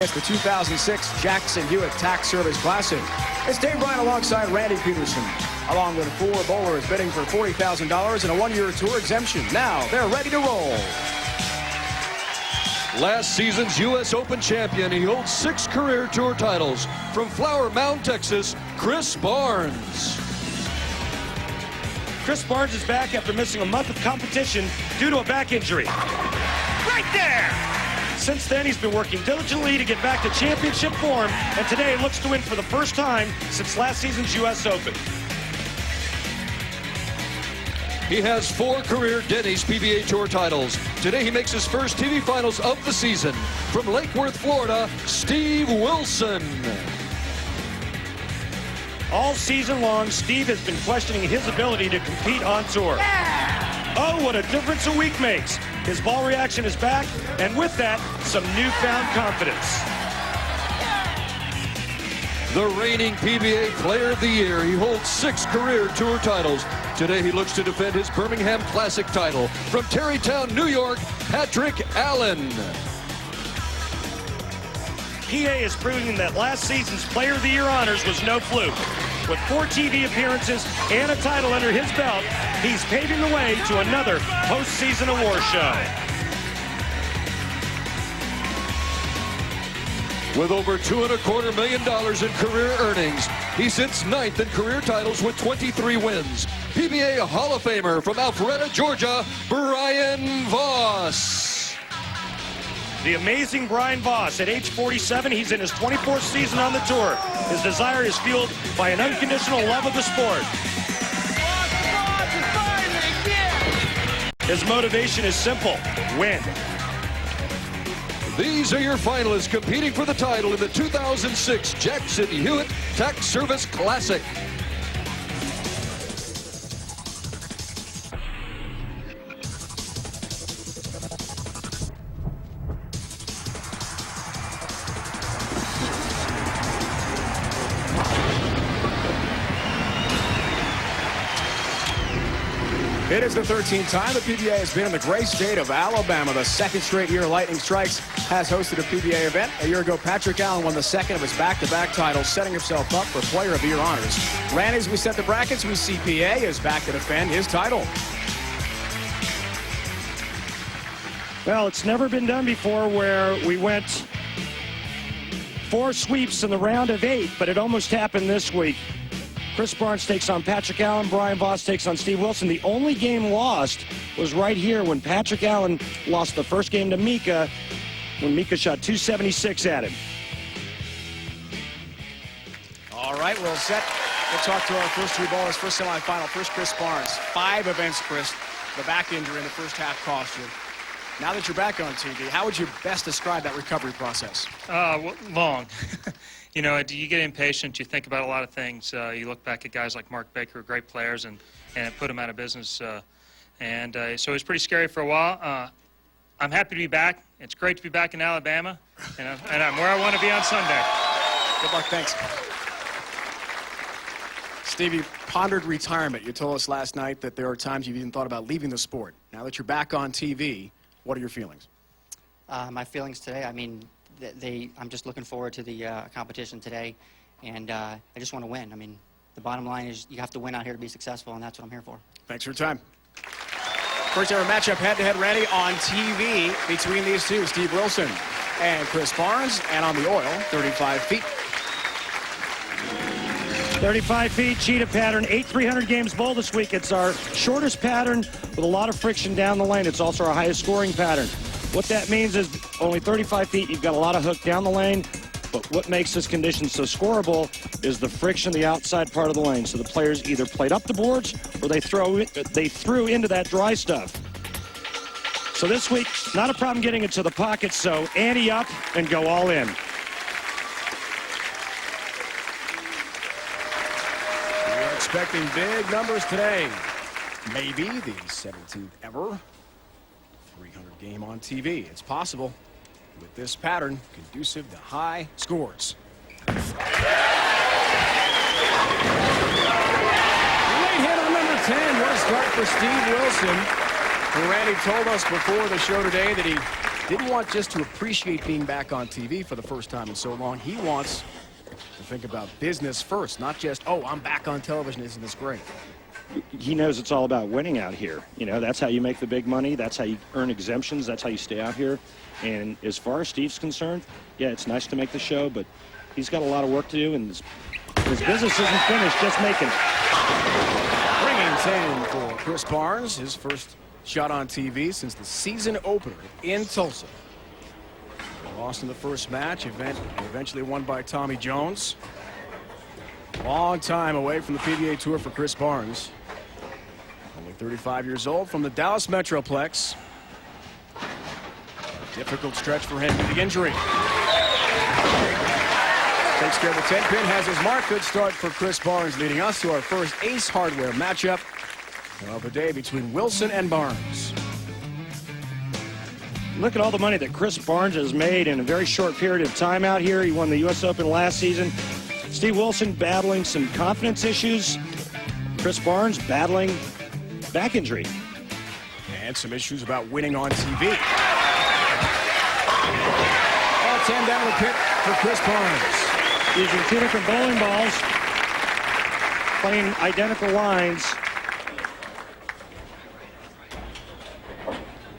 It's the 2006 Jackson Hewitt Tax Service Classic. It's Dave Bryan alongside Randy Peterson, along with 4 bowlers bidding for $40,000 and a 1-year tour exemption. Now they're ready to roll. Last season's U.S. Open champion, he holds 6 career tour titles. From Flower Mound, Texas, Chris Barnes. Chris Barnes is back after missing a month of competition due to a back injury. Right there! Since then, he's been working diligently to get back to championship form, and today looks to win for the first time since last season's U.S. Open. He has 4 career Denny's PBA Tour titles. Today he makes his first TV finals of the season. From Lake Worth, Florida, Steve Wilson. All season long, Steve has been questioning his ability to compete on tour. Yeah! Oh, what a difference a week makes. His ball reaction is back, and with that, some newfound confidence. The reigning PBA Player of the Year, he holds 6 career tour titles. Today he looks to defend his Birmingham Classic title. From Terrytown, New York, Patrick Allen. PA is proving that last season's Player of the Year honors was no fluke. With 4 TV appearances and a title under his belt, he's paving the way to another postseason award show. With over $2.25 million in career earnings, he sits 9th in career titles with 23 wins. PBA Hall of Famer from Alpharetta, Georgia, Brian Voss. The amazing Brian Voss. At age 47, he's in his 24th season on the tour. His desire is fueled by an unconditional love of the sport. His motivation is simple: win. These are your finalists competing for the title in the 2006 Jackson Hewitt Tax Service Classic. It is the 13th time the PBA has been in the great state of Alabama. The 2nd straight year Lightning Strikes has hosted a PBA event. A year ago, Patrick Allen won the 2nd of his back-to-back titles, setting himself up for Player of the Year honors. Randy, as we set the brackets, we see PA is back to defend his title. Well, it's never been done before where we went 4 sweeps in the round of 8, but it almost happened this week. Chris Barnes takes on Patrick Allen. Brian Voss takes on Steve Wilson. The only game lost was right here when Patrick Allen lost the first game to Mika, when Mika shot 276 at him. All right, we'll set. We'll talk to our first 2 ballers, first semifinal. First, Chris Barnes. 5 events, Chris. The back injury in the first half cost you. Now that you're back on TV, how would you best describe that recovery process? Long. You know, you get impatient. You think about a lot of things. You look back at guys like Mark Baker, great players, and it put them out of business. So it was pretty scary for a while. I'm happy to be back. It's great to be back in Alabama, and I'm where I want to be on Sunday. Good luck. Thanks. Steve, you pondered retirement. You told us last night that there are times you've even thought about leaving the sport. Now that you're back on TV, what are your feelings? My feelings today, I mean, I'm just looking forward to the competition today, and I just want to win. I mean, the bottom line is you have to win out here to be successful, and that's what I'm here for. Thanks for your time. First ever matchup head-to-head, Randy, on TV between these two, Steve Wilson and Chris Barnes, and on the oil, 35 feet. 35 feet, cheetah pattern, 8 300 games bowl this week. It's our shortest pattern with a lot of friction down the lane. It's also our highest scoring pattern. What that means is only 35 feet, you've got a lot of hook down the lane, but what makes this condition so scoreable is the friction the outside part of the lane. So the players either played up the boards or they threw into that dry stuff. So this week, not a problem getting it to the pocket, so ante up and go all in. We are expecting big numbers today. Maybe the 17th ever 300 game on TV. It's possible with this pattern conducive to high scores. Late hit on number 10. What a start for Steve Wilson. And Randy told us before the show today that he didn't want just to appreciate being back on TV for the first time in so long. He wants to think about business first, not just, oh, I'm back on television, isn't this great? He knows it's all about winning out here. You know, that's how you make the big money. That's how you earn exemptions. That's how you stay out here. And as far as Steve's concerned, yeah, it's nice to make the show, but he's got a lot of work to do, and his business isn't finished, just making it. Bringing 10 for Chris Barnes, his first shot on TV since the season opener in Tulsa. They lost in the first match, eventually won by Tommy Jones. Long time away from the PBA Tour for Chris Barnes. Only 35 years old, from the Dallas Metroplex. Difficult stretch for him with the injury. Takes care of the 10-pin, has his mark. Good start for Chris Barnes, leading us to our first Ace Hardware matchup of the day between Wilson and Barnes. Look at all the money that Chris Barnes has made in a very short period of time out here. He won the U.S. Open last season. Steve Wilson battling some confidence issues. Chris Barnes battling back injury. And some issues about winning on TV. All 10 down the pit for Chris Barnes. Using two different bowling balls, playing identical lines.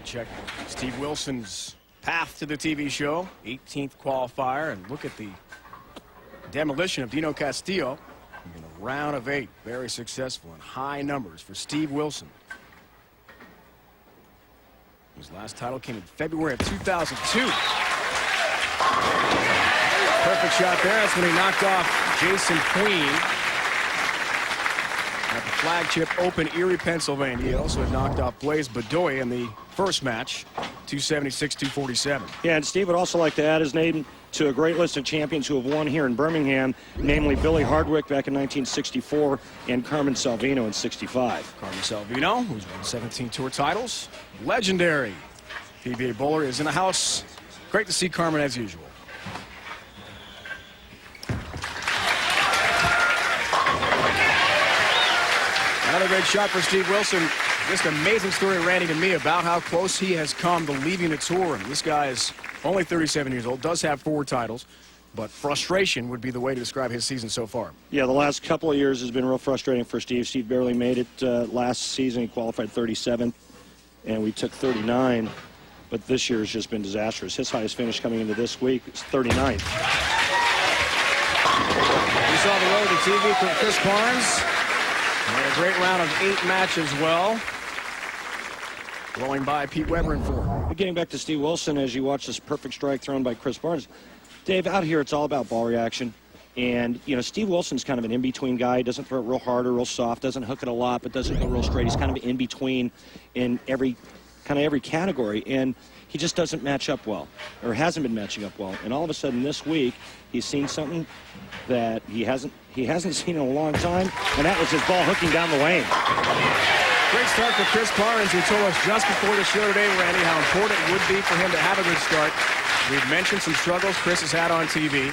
Check Steve Wilson's path to the TV show. 18th qualifier, and look at the demolition of Dino Castillo in a round of 8. Very successful and high numbers for Steve Wilson. His last title came in February of 2002. Perfect shot there. That's when he knocked off Jason Queen at the flagship Open Erie, Pennsylvania. He also had knocked off Blaise Bedoya in the first match, 276-247. Yeah, and Steve would also like to add his name to a great list of champions who have won here in Birmingham, namely Billy Hardwick back in 1964 and Carmen Salvino in '65. Carmen Salvino, who's won 17 tour titles. Legendary PBA bowler, is in the house. Great to see Carmen as usual. Another great shot for Steve Wilson. Just amazing story, Randy, to me about how close he has come to leaving the tour. And this guy is only 37 years old, does have 4 titles, but frustration would be the way to describe his season so far. Yeah, the last couple of years has been real frustrating for Steve. Steve barely made it last season. He qualified 37th, and we took 39. But this year has just been disastrous. His highest finish coming into this week is 39th. We saw the road to TV from Chris Barnes. And a great round of 8 matches well. Blowing by Pete Weber in 4. But getting back to Steve Wilson, as you watch this perfect strike thrown by Chris Barnes, Dave, out here it's all about ball reaction. And, you know, Steve Wilson's kind of an in-between guy. He doesn't throw it real hard or real soft, doesn't hook it a lot, but doesn't go real straight. He's kind of in between in every category. And he just doesn't match up well, or hasn't been matching up well. And all of a sudden this week, he's seen something that he hasn't seen in a long time, and that was his ball hooking down the lane. Great start for Chris Barnes, who told us just before the show today, Randy, how important it would be for him to have a good start. We've mentioned some struggles Chris has had on TV.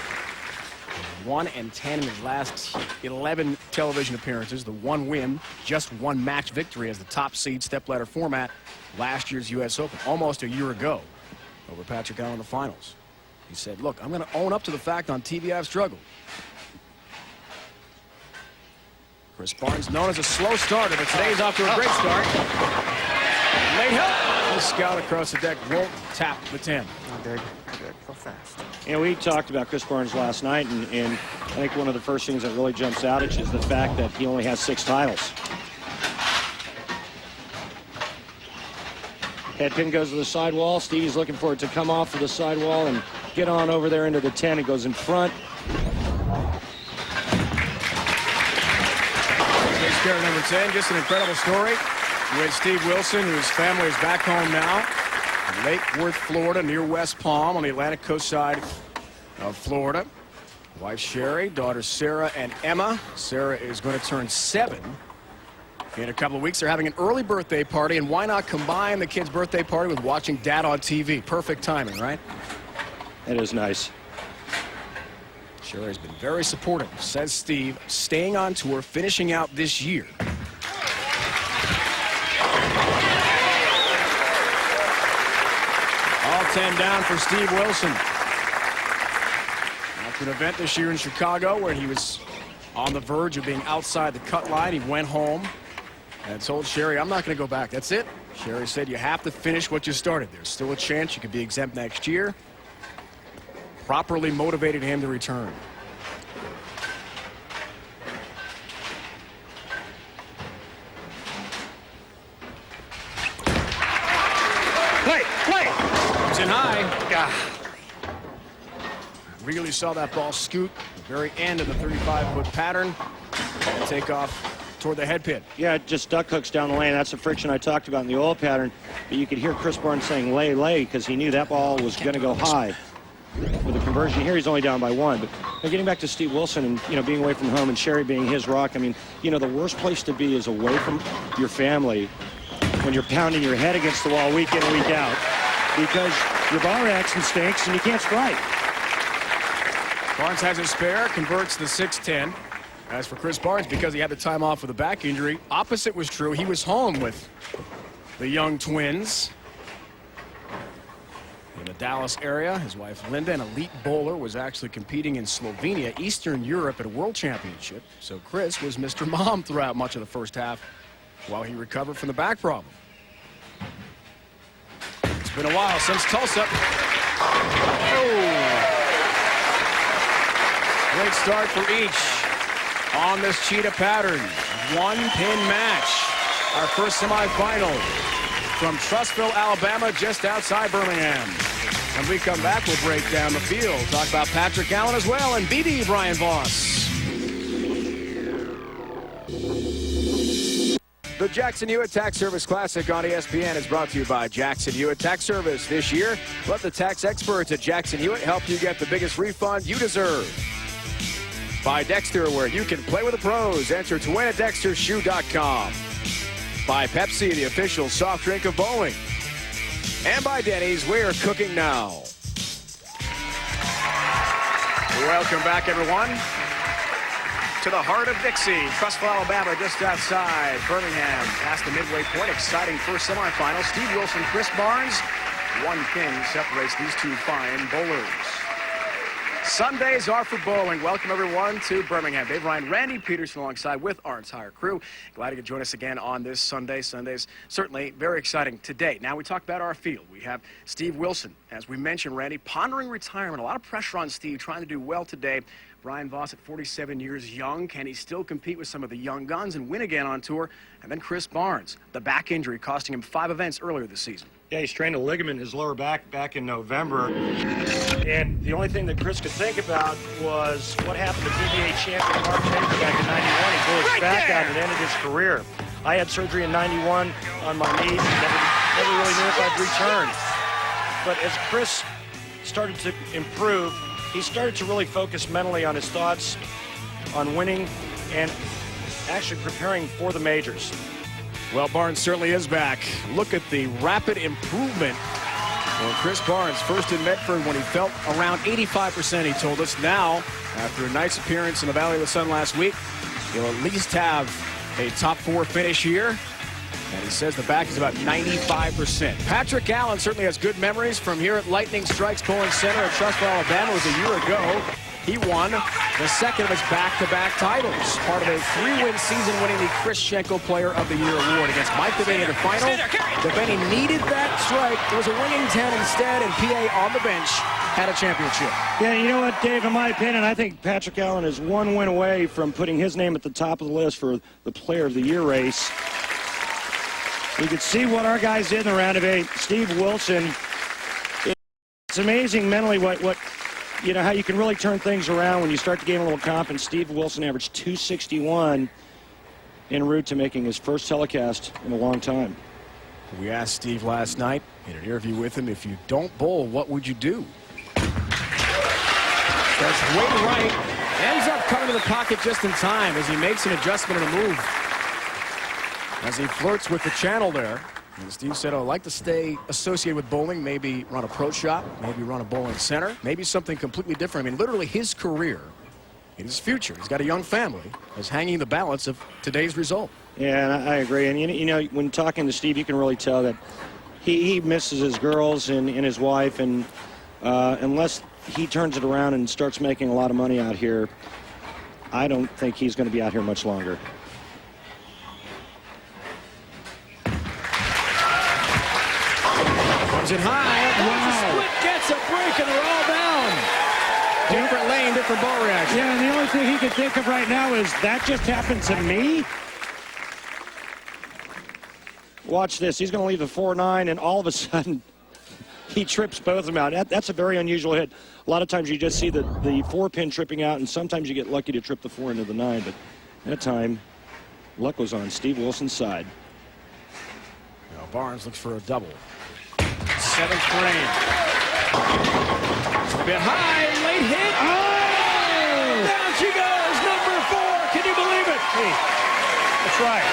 1-10 in his last 11 television appearances. The 1 win, just 1 match victory as the top seed stepladder format last year's U.S. Open, almost a year ago, over Patrick Allen in the finals. He said, look, I'm going to own up to the fact on TV I've struggled. Chris Barnes, known as a slow starter, but today's off to a great start. Late help. The scout across the deck won't tap the 10. Good. Go fast. And we talked about Chris Barnes last night, and I think one of the first things that really jumps out at you is the fact that he only has 6 titles. Head pin goes to the sidewall. Stevie's looking for it to come off of the sidewall and get on over there into the 10. It goes in front. Takes care of number 10. Just an incredible story with Steve Wilson, whose family is back home now in Lake Worth, Florida, near West Palm on the Atlantic coast side of Florida. Wife Sherry, daughters Sarah and Emma. Sarah is going to turn 7 in a couple of weeks. They're having an early birthday party, and why not combine the kid's birthday party with watching Dad on TV? Perfect timing, right? That is nice. Sherry's been very supportive, says Steve, staying on tour, finishing out this year. All 10 down for Steve Wilson. After an event this year in Chicago where he was on the verge of being outside the cut line, he went home and told Sherry, I'm not going to go back. That's it. Sherry said, you have to finish what you started. There's still a chance you could be exempt next year. Properly motivated him to return. Play. Comes in high. God. Really saw that ball scoot at the very end of the 35-foot pattern and take off toward the head pin. Yeah, just duck hooks down the lane. That's the friction I talked about in the oil pattern. But you could hear Chris Barnes saying lay, because he knew that ball was going to go high. With the conversion here, he's only down by 1. But getting back to Steve Wilson and, being away from home and Sherry being his rock, I mean, the worst place to be is away from your family when you're pounding your head against the wall week in and week out because your bar action stinks and you can't strike. Barnes has a spare, converts the 6-10. As for Chris Barnes, because he had the time off with a back injury, opposite was true. He was home with the young twins in the Dallas area. His wife Linda, an elite bowler, was actually competing in Slovenia, Eastern Europe at a world championship. So Chris was Mr. Mom throughout much of the first half while he recovered from the back problem. It's been a while since Tulsa. Oh. Great start for each on this cheetah pattern. 1-pin match. Our first semifinal from Trussville, Alabama, just outside Birmingham. When we come back, we'll break down the field. Talk about Patrick Allen as well and BD Brian Voss. The Jackson Hewitt Tax Service Classic on ESPN is brought to you by Jackson Hewitt Tax Service. This year, let the tax experts at Jackson Hewitt help you get the biggest refund you deserve. By Dexter, where you can play with the pros. Enter to win at DexterShoe.com. By Pepsi, the official soft drink of bowling. And by Denny's, we're cooking now. Welcome back, everyone, to the heart of Dixie. Trussville, Alabama, just outside Birmingham. Past the midway point, exciting first semifinal. Steve Wilson, Chris Barnes. 1 pin separates these two fine bowlers. Sundays are for bowling. Welcome, everyone, to Birmingham. Dave Ryan, Randy Peterson alongside with our entire crew. Glad you could join us again on this Sunday. Sundays certainly very exciting today. Now we talk about our field. We have Steve Wilson, as we mentioned, Randy, pondering retirement. A lot of pressure on Steve, trying to do well today. Brian Voss at 47 years young. Can he still compete with some of the young guns and win again on tour? And then Chris Barnes, the back injury costing him 5 events earlier this season. Yeah, he strained a ligament in his lower back in November. And the only thing that Chris could think about was what happened to PBA champion Mark Baker back in 91. He blew his back out and ended his career. I had surgery in 91 on my knee and never really knew if I'd return. But as Chris started to improve, he started to really focus mentally on his thoughts, on winning, and actually preparing for the majors. Well, Barnes certainly is back. Look at the rapid improvement for Chris Barnes. First in Medford when he felt around 85%, he told us. Now, after a nice appearance in the Valley of the Sun last week, he'll at least have a top 4 finish here. And he says the back is about 95%. Patrick Allen certainly has good memories from here at Lightning Strikes Bowling Center at Trussville, Alabama. It was a year ago. He won the second of his back-to-back titles, part of a 3-win season, winning the Chris Schenkel Player of the Year award against Mike Devaney in the final. Devaney needed that strike. It was a winning 10 instead, and PA on the bench had a championship. Yeah, you know what, Dave, in my opinion, I think Patrick Allen is 1 win away from putting his name at the top of the list for the Player of the Year race. We could see what our guys did in the round of 8. Steve Wilson, it's amazing mentally what how you can really turn things around when you start to gain a little confidence. Steve Wilson averaged 261 en route to making his first telecast in a long time. We asked Steve last night in an interview with him, if you don't bowl, what would you do? Starts way right, ends up coming to the pocket just in time as he makes an adjustment and a move. As he flirts with the channel there. And Steve said, I'd like to stay associated with bowling, maybe run a pro shop, maybe run a bowling center, maybe something completely different. I mean, literally his career, his future, he's got a young family, is hanging the balance of today's result. Yeah, and I agree. And, when talking to Steve, you can really tell that he misses his girls and his wife, and unless he turns it around and starts making a lot of money out here, I don't think he's going to be out here much longer. Comes in high. Wow. Split gets a break, and they're all down. Different lane, different ball reaction. Yeah, and the only thing he can think of right now is that just happened to me. Watch this. He's going to leave the 4-9, and all of a sudden, he trips both of them out. That's a very unusual hit. A lot of times you just see the 4-pin tripping out, and sometimes you get lucky to trip the 4 into the 9. But that time, luck was on Steve Wilson's side. Now Barnes looks for a double. 7th frame. A bit high, late hit. Oh! Down she goes, number 4. Can you believe it? Hey, that's right.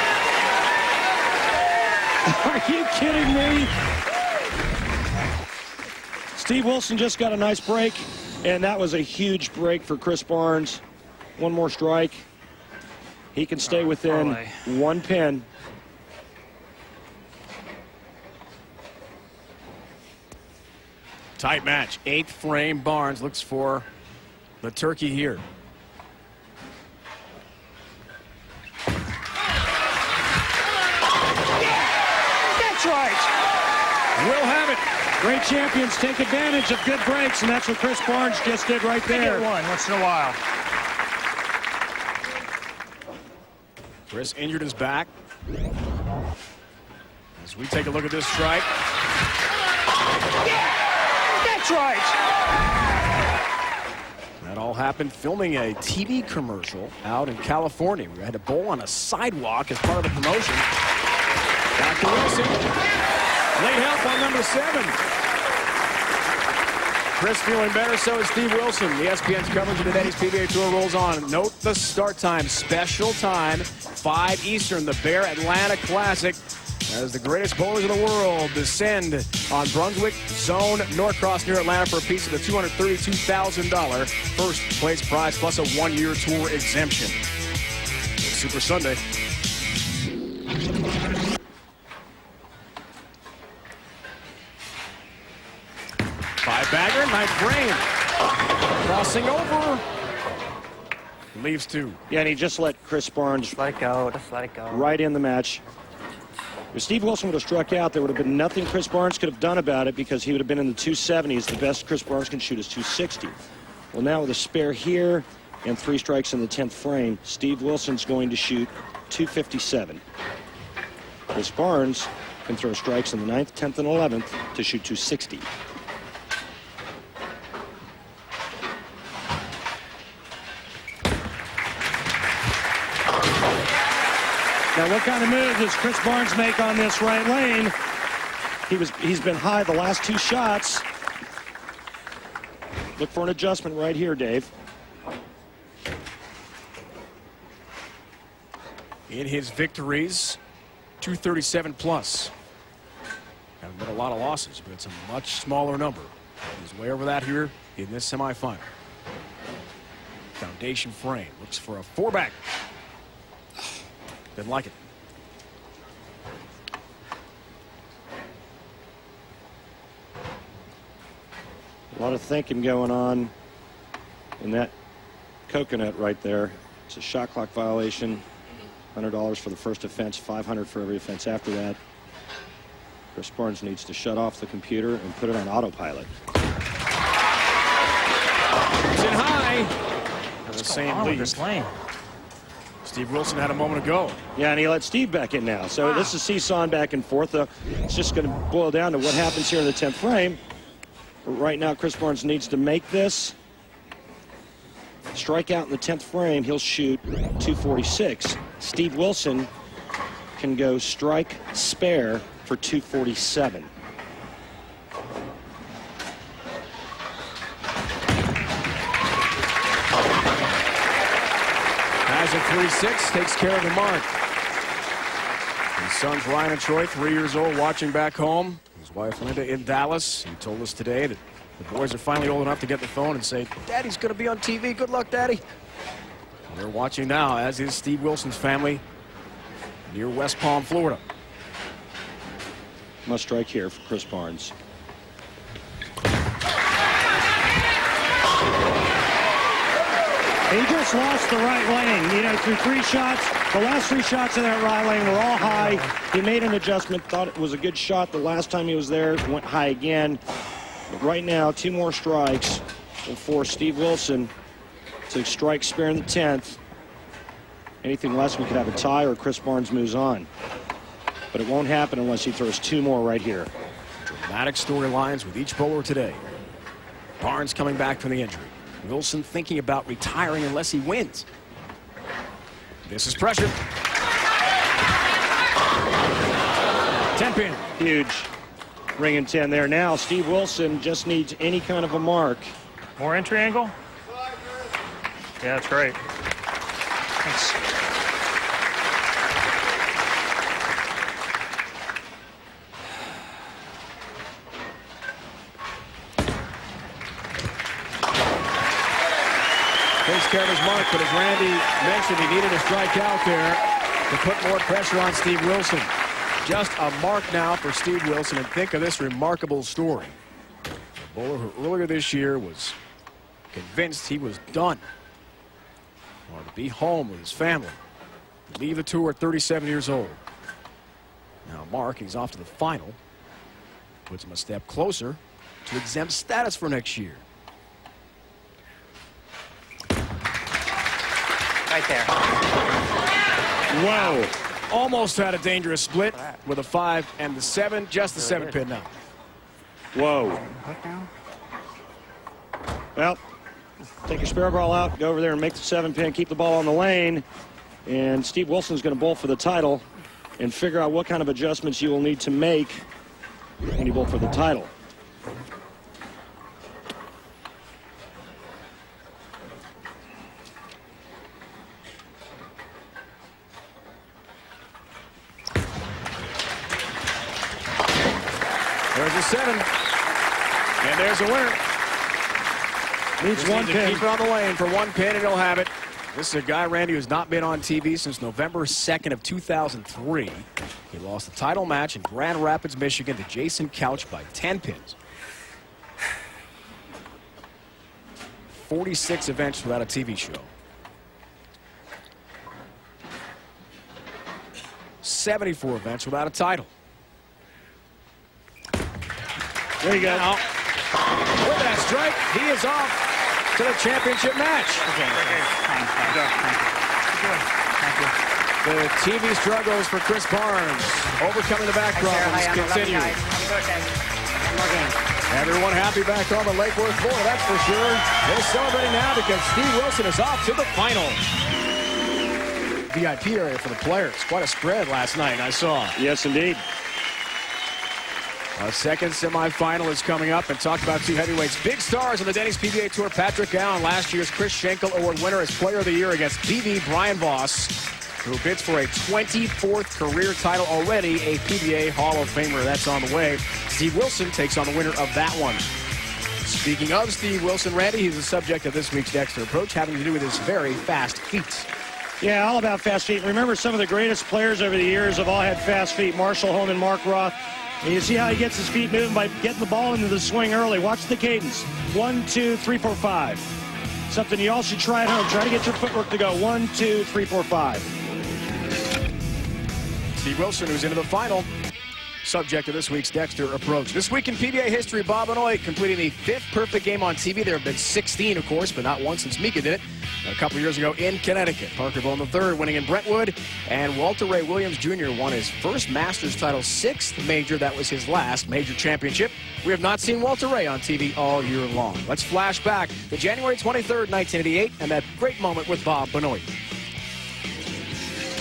Are you kidding me? Steve Wilson just got a nice break, and that was a huge break for Chris Barnes. One more strike. He can stay within 1 pin. Tight match. 8th frame. Barnes looks for the turkey here. That's right. We'll have it. Great champions take advantage of good breaks, and that's what Chris Barnes just did right there. Get one once in a while. Chris injured his back. As we take a look at this strike. That's right. That all happened filming a TV commercial out in California. We had to bowl on a sidewalk as part of the promotion. Dr. Wilson. Late help on number 7. Chris feeling better, so is Steve Wilson. The ESPN's coverage of today's PBA Tour rolls on. Note the start time. Special time, 5 Eastern, the Bear Atlanta Classic. As the greatest bowlers in the world descend on Brunswick Zone Norcross near Atlanta for a piece of the $232,000 first place prize plus a 1-year tour exemption. Super Sunday. 5-bagger, 9th frame. Crossing over. Leaves 2. Yeah, and he just let Chris Barnes Let it go. Just let it go. right in the match. If Steve Wilson would have struck out, there would have been nothing Chris Barnes could have done about it because he would have been in the 270s. The best Chris Barnes can shoot is 260. Well, now with a spare here and 3 strikes in the 10th frame, Steve Wilson's going to shoot 257. Chris Barnes can throw strikes in the 9th, 10th, and 11th to shoot 260. Now, what kind of move does Chris Barnes make on this right lane? He's been high the last 2 shots. Look for an adjustment right here, Dave. In his victories, 237 plus. Haven't been a lot of losses, but it's a much smaller number. He's way over that here in this semifinal. Foundation frame. Looks for a 4-back. Didn't like it. A lot of thinking going on in that coconut right there. It's a shot clock violation. $100 for the first offense, $500 for every offense after that. Chris Barnes needs to shut off the computer and put it on autopilot. It's in high. The same lead. This lane. Steve Wilson had a moment ago. Yeah, and he let Steve back in now. So this is seesawing back and forth. It's just going to boil down to what happens here in the 10th frame. But right now, Chris Barnes needs to make this. Strike out in the 10th frame, he'll shoot 246. Steve Wilson can go strike spare for 247. Has a 3-6, takes care of the mark. His sons Ryan and Troy, 3 years old, watching back home. His wife Linda in Dallas. He told us today that the boys are finally old enough to get the phone and say, "Daddy's going to be on TV. Good luck, Daddy." And they're watching now, as is Steve Wilson's family near West Palm, Florida. Must strike here for Chris Barnes. He just lost the right lane. You know, through 3 shots, the last 3 shots in that right lane were all high. He made an adjustment, thought it was a good shot the last time he was there, went high again. But right now, 2 more strikes will force Steve Wilson to strike spare in the 10th. Anything less, we could have a tie or Chris Barnes moves on. But it won't happen unless he throws 2 more right here. Dramatic storylines with each bowler today. Barnes coming back from the injury. Wilson thinking about retiring unless he wins. This is pressure. 10 pin. Huge. Ring and 10 there. Now Steve Wilson just needs any kind of a mark. More entry angle? Yeah, that's great. Thanks. Takes care of his mark, but as Randy mentioned, he needed a strike out there to put more pressure on Steve Wilson. Just a mark now for Steve Wilson, and think of this remarkable story. A bowler who earlier this year was convinced he was done. Wanted to be home with his family. Leave the tour at 37 years old. Now Mark, he's off to the final. Puts him a step closer to exempt status for next year. Right there. Whoa. Almost had a dangerous split with a 5 and the 7. Just the 7 pin now. Whoa. Hook now? Well, take your spare ball out, go over there and make the 7 pin, keep the ball on the lane. And Steve Wilson's going to bowl for the title and figure out what kind of adjustments you will need to make when you bowl for the title. There's a 7. And there's a winner. Needs Just 1 needs to pin. keep it on the lane for 1 pin, and he'll have it. This is a guy, Randy, who's not been on TV since November 2nd of 2003. He lost the title match in Grand Rapids, Michigan to Jason Couch by 10 pins. 46 events without a TV show. 74 events without a title. There you go. Now, with that strike, he is off to the championship match. The TV struggles for Chris Barnes, overcoming the back problems, continue. Everyone happy back on the Lake Worth floor, that's for sure. They're celebrating now because Steve Wilson is off to the final. VIP area for the players. Quite a spread last night, I saw. Yes, indeed. A second semifinal is coming up, and talk about 2 heavyweights. Big stars on the Denny's PBA Tour. Patrick Allen, last year's Chris Schenkel Award winner as Player of the Year against PB Brian Voss, who bids for a 24th career title already, a PBA Hall of Famer. That's on the way. Steve Wilson takes on the winner of that one. Speaking of Steve Wilson, Randy, he's the subject of this week's Dexter Approach, having to do with his very fast feet. Yeah, all about fast feet. Remember, some of the greatest players over the years have all had fast feet. Marshall Holman, Mark Roth. And you see how he gets his feet moving by getting the ball into the swing early. Watch the cadence. 1, 2, 3, 4, 5. Something you all should try at home. Try to get your footwork to go 1, 2, 3, 4, 5. Steve Wilson, who's into the final, subject of this week's Dexter Approach. This week in PBA history, Bob Benoit completing the 5th perfect game on TV. There have been 16, of course, but not one since Mika did it a couple years ago in Connecticut. Parker Bowen III winning in Brentwood, and Walter Ray Williams Jr. won his first Masters title, 6th major. That was his last major championship. We have not seen Walter Ray on TV all year long. Let's flash back to January 23rd, 1988, and that great moment with Bob Benoit.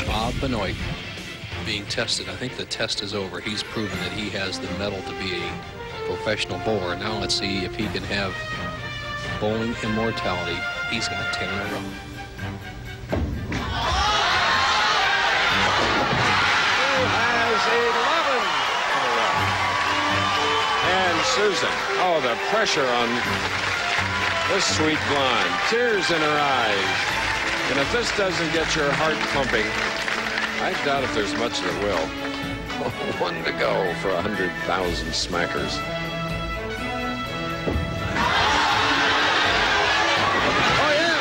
Bob Benoit being tested. I think the test is over. He's proven that he has the mettle to be a professional bowler. Now let's see if he can have bowling immortality. He's got 10 in a row. He has 11 in a row. And Susan, oh, the pressure on this sweet blonde. Tears in her eyes. And if this doesn't get your heart pumping, I doubt if there's much that will. One to go for 100,000 smackers. Oh, yeah.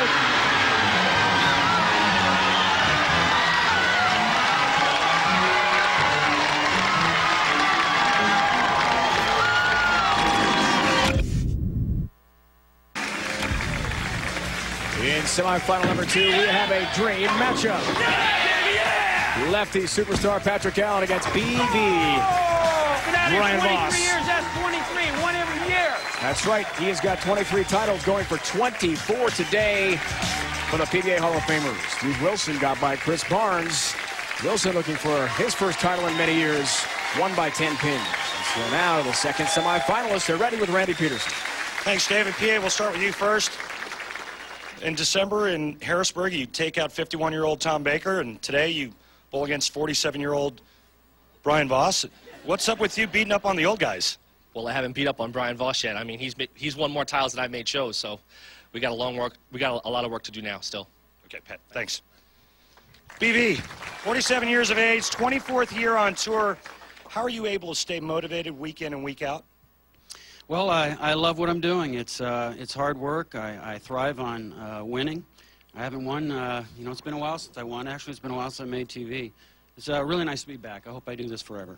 In semifinal number 2, we have a dream matchup. Lefty superstar Patrick Allen against BB Brian Voss. 23 years, that's 23, one every year. That's right. He has got 23 titles, going for 24 today for the PBA Hall of Famers. Steve Wilson got by Chris Barnes. Wilson looking for his first title in many years, won by 10 pins. And so now the second semifinalists are ready with Randy Peterson. Thanks, David. PA, we'll start with you first. In December in Harrisburg, you take out 51-year-old Tom Baker, and today you bowl against 47-year-old Brian Voss. What's up with you beating up on the old guys? Well, I haven't beat up on Brian Voss yet. I mean, he's won more titles than I've made shows, so we got a lot of work to do now still. Okay, Pat, thanks. BV, 47 years of age, 24th year on tour. How are you able to stay motivated week in and week out? Well, I love what I'm doing. It's hard work. I thrive on winning. I haven't won, it's been a while since I won. Actually, it's been a while since I made TV. It's really nice to be back. I hope I do this forever.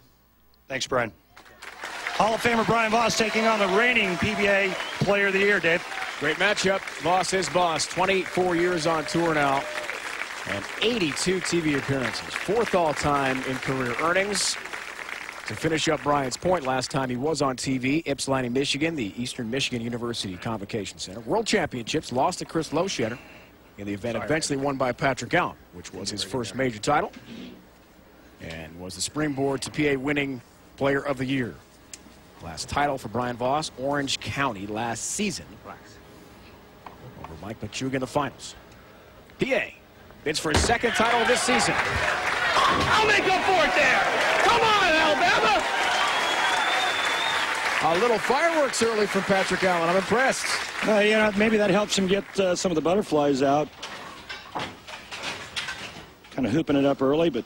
Thanks, Brian. Hall of Famer Brian Voss taking on the reigning PBA Player of the Year, Dave. Great matchup. Voss is boss. 24 years on tour now and 82 TV appearances. 4th all-time in career earnings. To finish up Brian's point, last time he was on TV, Ypsilanti, Michigan, the Eastern Michigan University Convocation Center. World Championships, lost to Chris Loschetter in the event, eventually won by Patrick Allen, which was his first major title and was the springboard to PA winning Player of the Year. Last title for Brian Voss, Orange County last season over Mike Machuga in the finals. PA bids for his 2nd title of this season. I'll make up for it there. Come on, Alabama. A little fireworks early from Patrick Allen. I'm impressed. Maybe that helps him get some of the butterflies out. Kind of hooping it up early, but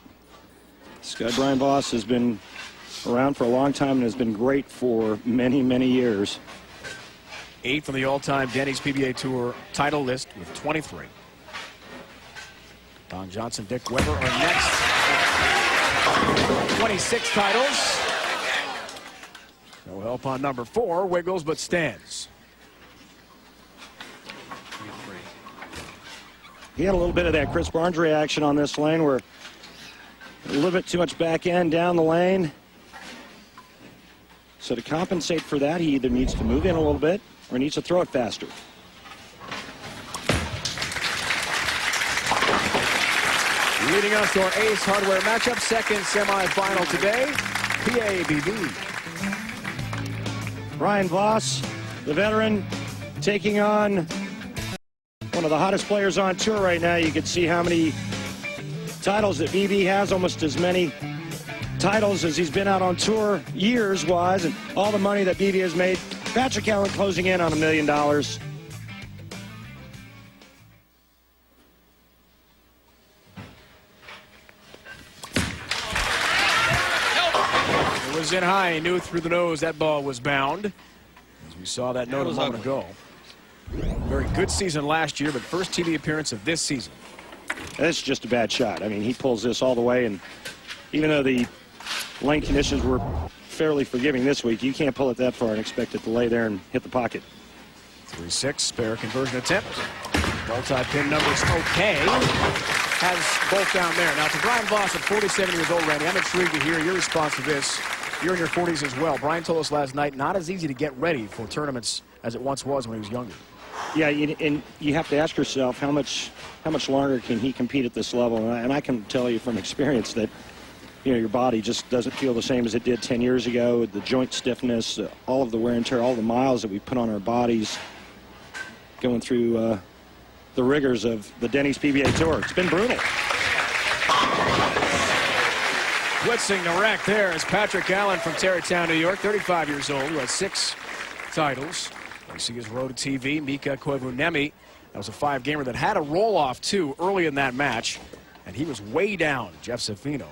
this guy Brian Voss has been around for a long time and has been great for many, many years. 8th on the all-time Denny's PBA Tour title list with 23. Don Johnson, Dick Weber are next. 26 titles. No help on number 4. Wiggles but stands. He had a little bit of that Chris Barnes reaction on this lane where a little bit too much back end down the lane. So to compensate for that, he either needs to move in a little bit or needs to throw it faster. Leading us to our Ace Hardware matchup, 2nd semifinal today, PABB. Brian Voss, the veteran, taking on one of the hottest players on tour right now. You can see how many titles that BB has, almost as many titles as he's been out on tour years-wise, and all the money that BB has made. Patrick Allen closing in on $1 million. It was in high, he knew through the nose that ball was bound. As we saw that note a moment ago. Very good season last year, but first TV appearance of this season. That's just a bad shot. I mean, he pulls this all the way, and even though the lane conditions were fairly forgiving this week, you can't pull it that far and expect it to lay there and hit the pocket. 3-6, spare conversion attempt. Multi-pin numbers okay. Has both down there. Now to Brian Voss at 47 years old, Randy, I'm intrigued to hear your response to this. You're in your 40s as well. Brian told us last night, not as easy to get ready for tournaments as it once was when he was younger. Yeah, and you have to ask yourself how much longer can he compete at this level? And I can tell you from experience that, your body just doesn't feel the same as it did 10 years ago. The joint stiffness, all of the wear and tear, all the miles that we put on our bodies going through the rigors of the Denny's PBA Tour. It's been brutal. Blitzing the rack there is Patrick Allen from Tarrytown, New York, 35 years old, who has 6 titles. You see his road to TV, Mika Koivuniemi. That was a 5-gamer that had a roll-off, too, early in that match. And he was way down, Jeff Safino.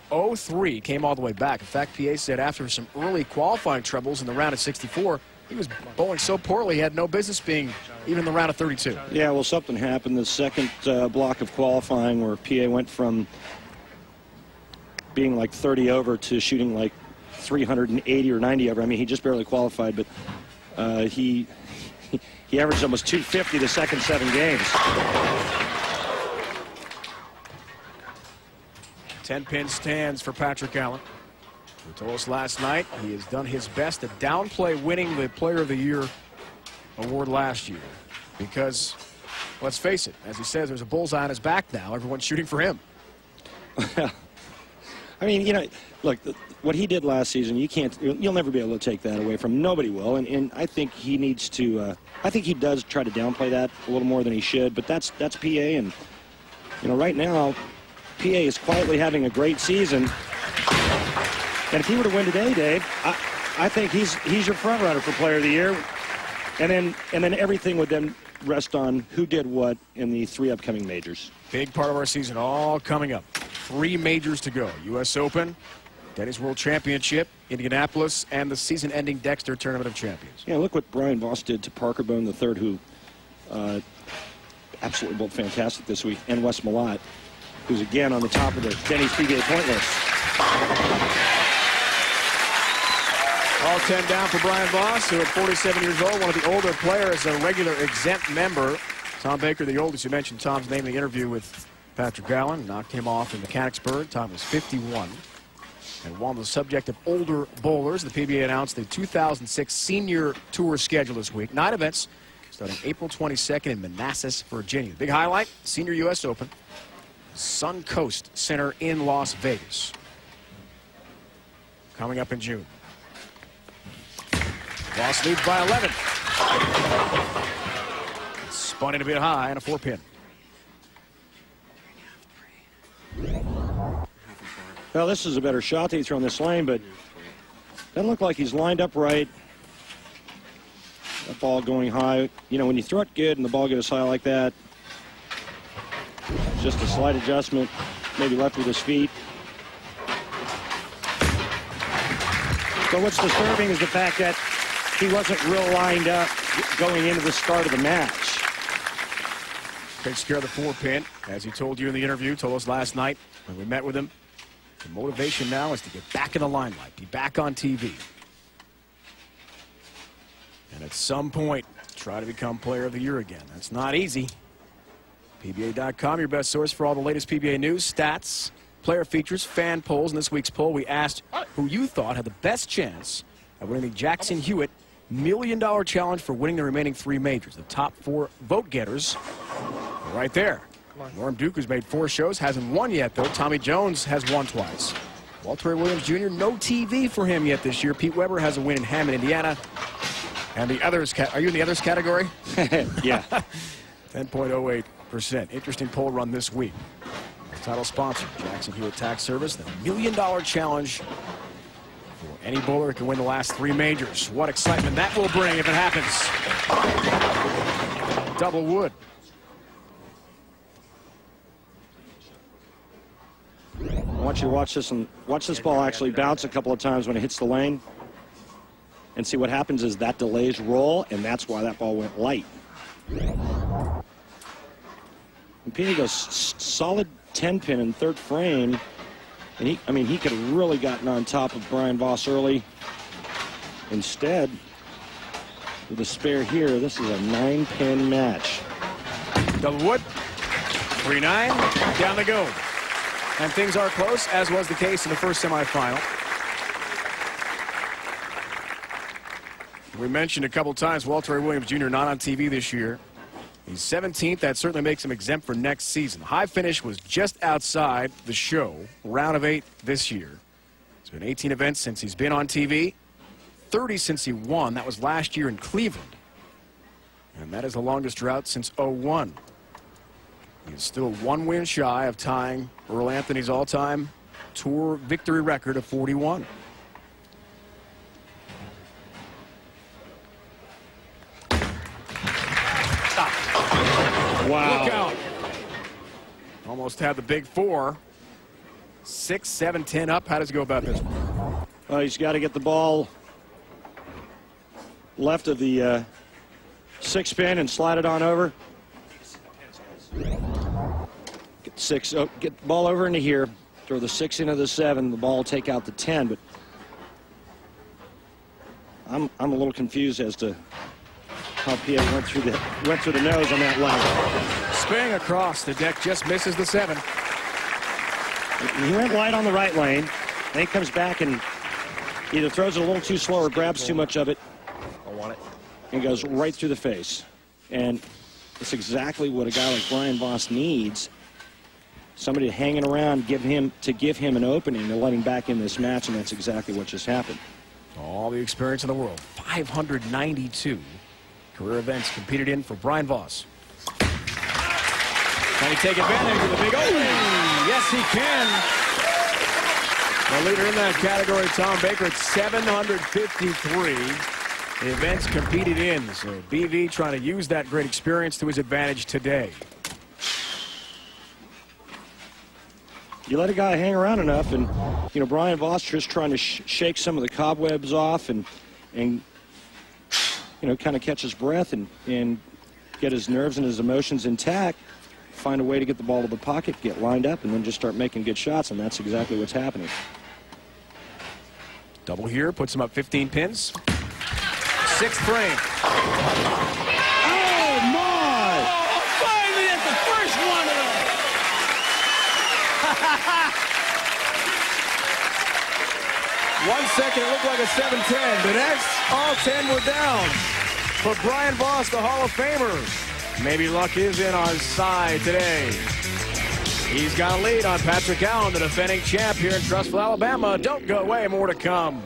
0-3, came all the way back. In fact, PA said after some early qualifying troubles in the round of 64, he was bowling so poorly he had no business being even in the round of 32. Yeah, well, something happened the second block of qualifying where PA went from being like 30 over to shooting like 380 or 90 over. I mean, he just barely qualified, but he averaged almost 250 the second 7 games. 10-pin stands for Patrick Allen. He told us last night he has done his best to downplay winning the Player of the Year award last year. Because, let's face it, as he says, there's a bullseye on his back now. Everyone's shooting for him. I mean, you know, look, what he did last season, you'll never be able to take that away from him. Nobody will. And I think he needs to, I think he does try to downplay that a little more than he should. But that's PA. And, you know, right now, PA is quietly having a great season. And if he were to win today, Dave, I think he's your front runner for Player of the Year. And then everything would then rest on who did what in the 3 upcoming majors. Big part of our season all coming up. 3 majors to go. U.S. Open, Denny's World Championship, Indianapolis, and the season-ending Dexter Tournament of Champions. Yeah, look what Brian Voss did to Parker Bone III, who absolutely bowled fantastic this week, and Wes Malott, who's again on the top of the Denny's PBA point list. All 10 down for Brian Voss, who at 47 years old, one of the older players, a regular exempt member. Tom Baker, the oldest. You mentioned Tom's name in the interview with Patrick Allen, knocked him off in Mechanicsburg. Tom was 51. And while on the subject of older bowlers, the PBA announced the 2006 Senior Tour schedule this week. 9 events starting April 22nd in Manassas, Virginia. The big highlight, Senior U.S. Open, Suncoast Center in Las Vegas. Coming up in June. Voss leads by 11. Spun in a bit high and a 4-pin. Well, this is a better shot that he threw on this lane, but doesn't look like he's lined up right. That ball going high. You know, when you throw it good and the ball goes high like that, just a slight adjustment, maybe left with his feet. So what's disturbing is the fact that he wasn't real lined up going into the start of the match. Takes care of the 4-pin, as he told you in the interview, told us last night when we met with him. The motivation now is to get back in the limelight, be back on TV. And at some point, try to become Player of the Year again. That's not easy. PBA.com, your best source for all the latest PBA news, stats, player features, fan polls. In this week's poll, we asked who you thought had the best chance of winning the Jackson Hewitt $1 million challenge for winning the remaining 3 majors. The top 4 vote getters are right there. Norm Duke, who's made 4 shows, hasn't won yet, though. Tommy Jones has won twice. Walter Williams Jr., no TV for him yet this year. Pete Weber has a win in Hammond, Indiana. And the others, are you in the others category? Yeah. 10.08%. Interesting poll run this week. The title sponsor, Jackson Hewitt Tax Service, the $1 million challenge for any bowler who can win the last 3 majors. What excitement that will bring if it happens. Double wood. I want you to watch this and watch this ball actually bounce a couple of times when it hits the lane. And see what happens is that delays roll, and that's why that ball went light. And P.A. goes solid 10-pin in 3rd frame. And he could have really gotten on top of Brian Voss early. Instead, with a spare here, this is a 9-pin match. Double wood. 3-9. Down they go. And things are close, as was the case in the first semifinal. We mentioned a couple times Walter Williams Jr. not on TV this year. He's 17th. That certainly makes him exempt for next season. The high finish was just outside the show. Round of 8 this year. It's been 18 events since he's been on TV. 30 since he won. That was last year in Cleveland. And that is the longest drought since 01. He's still 1 win shy of tying Earl Anthony's all-time tour victory record of 41. Wow. Look out. Almost had the big 4. 6, 7, 10 up. How does he go about this one? Well, he's got to get the ball left of the 6 pin and slide it on over. Get get the ball over into here. Throw the 6 into the 7. The ball will take out the 10. But I'm a little confused as to how PA went through the nose on that line. Spinning across the deck, just misses the 7. He went wide on the right lane. Then he comes back and either throws it a little too slow or grabs too much of it. I want it. And goes right through the face. And it's exactly what a guy like Brian Voss needs. Somebody hanging around, give him an opening to let him back in this match, and that's exactly what just happened. All the experience in the world. 592 career events competed in for Brian Voss. Can he take advantage of the big opening? Yes, he can. The leader in that category, Tom Baker, at 753 events competed in. So BV trying to use that great experience to his advantage today. You let a guy hang around enough, and Brian Voss just trying to shake some of the cobwebs off and kind of catch his breath and get his nerves and his emotions intact, find a way to get the ball to the pocket, get lined up, and then just start making good shots, and that's exactly what's happening. Double here, puts him up 15 pins. 6th frame. Oh, my! Oh, finally, that's the first one of them. 1 second, it looked like a 7-10. The next, all 10 were down. For Brian Voss, the Hall of Famer. Maybe luck is in on his side today. He's got a lead on Patrick Allen, the defending champ here in Trussville, Alabama. Don't go away, more to come.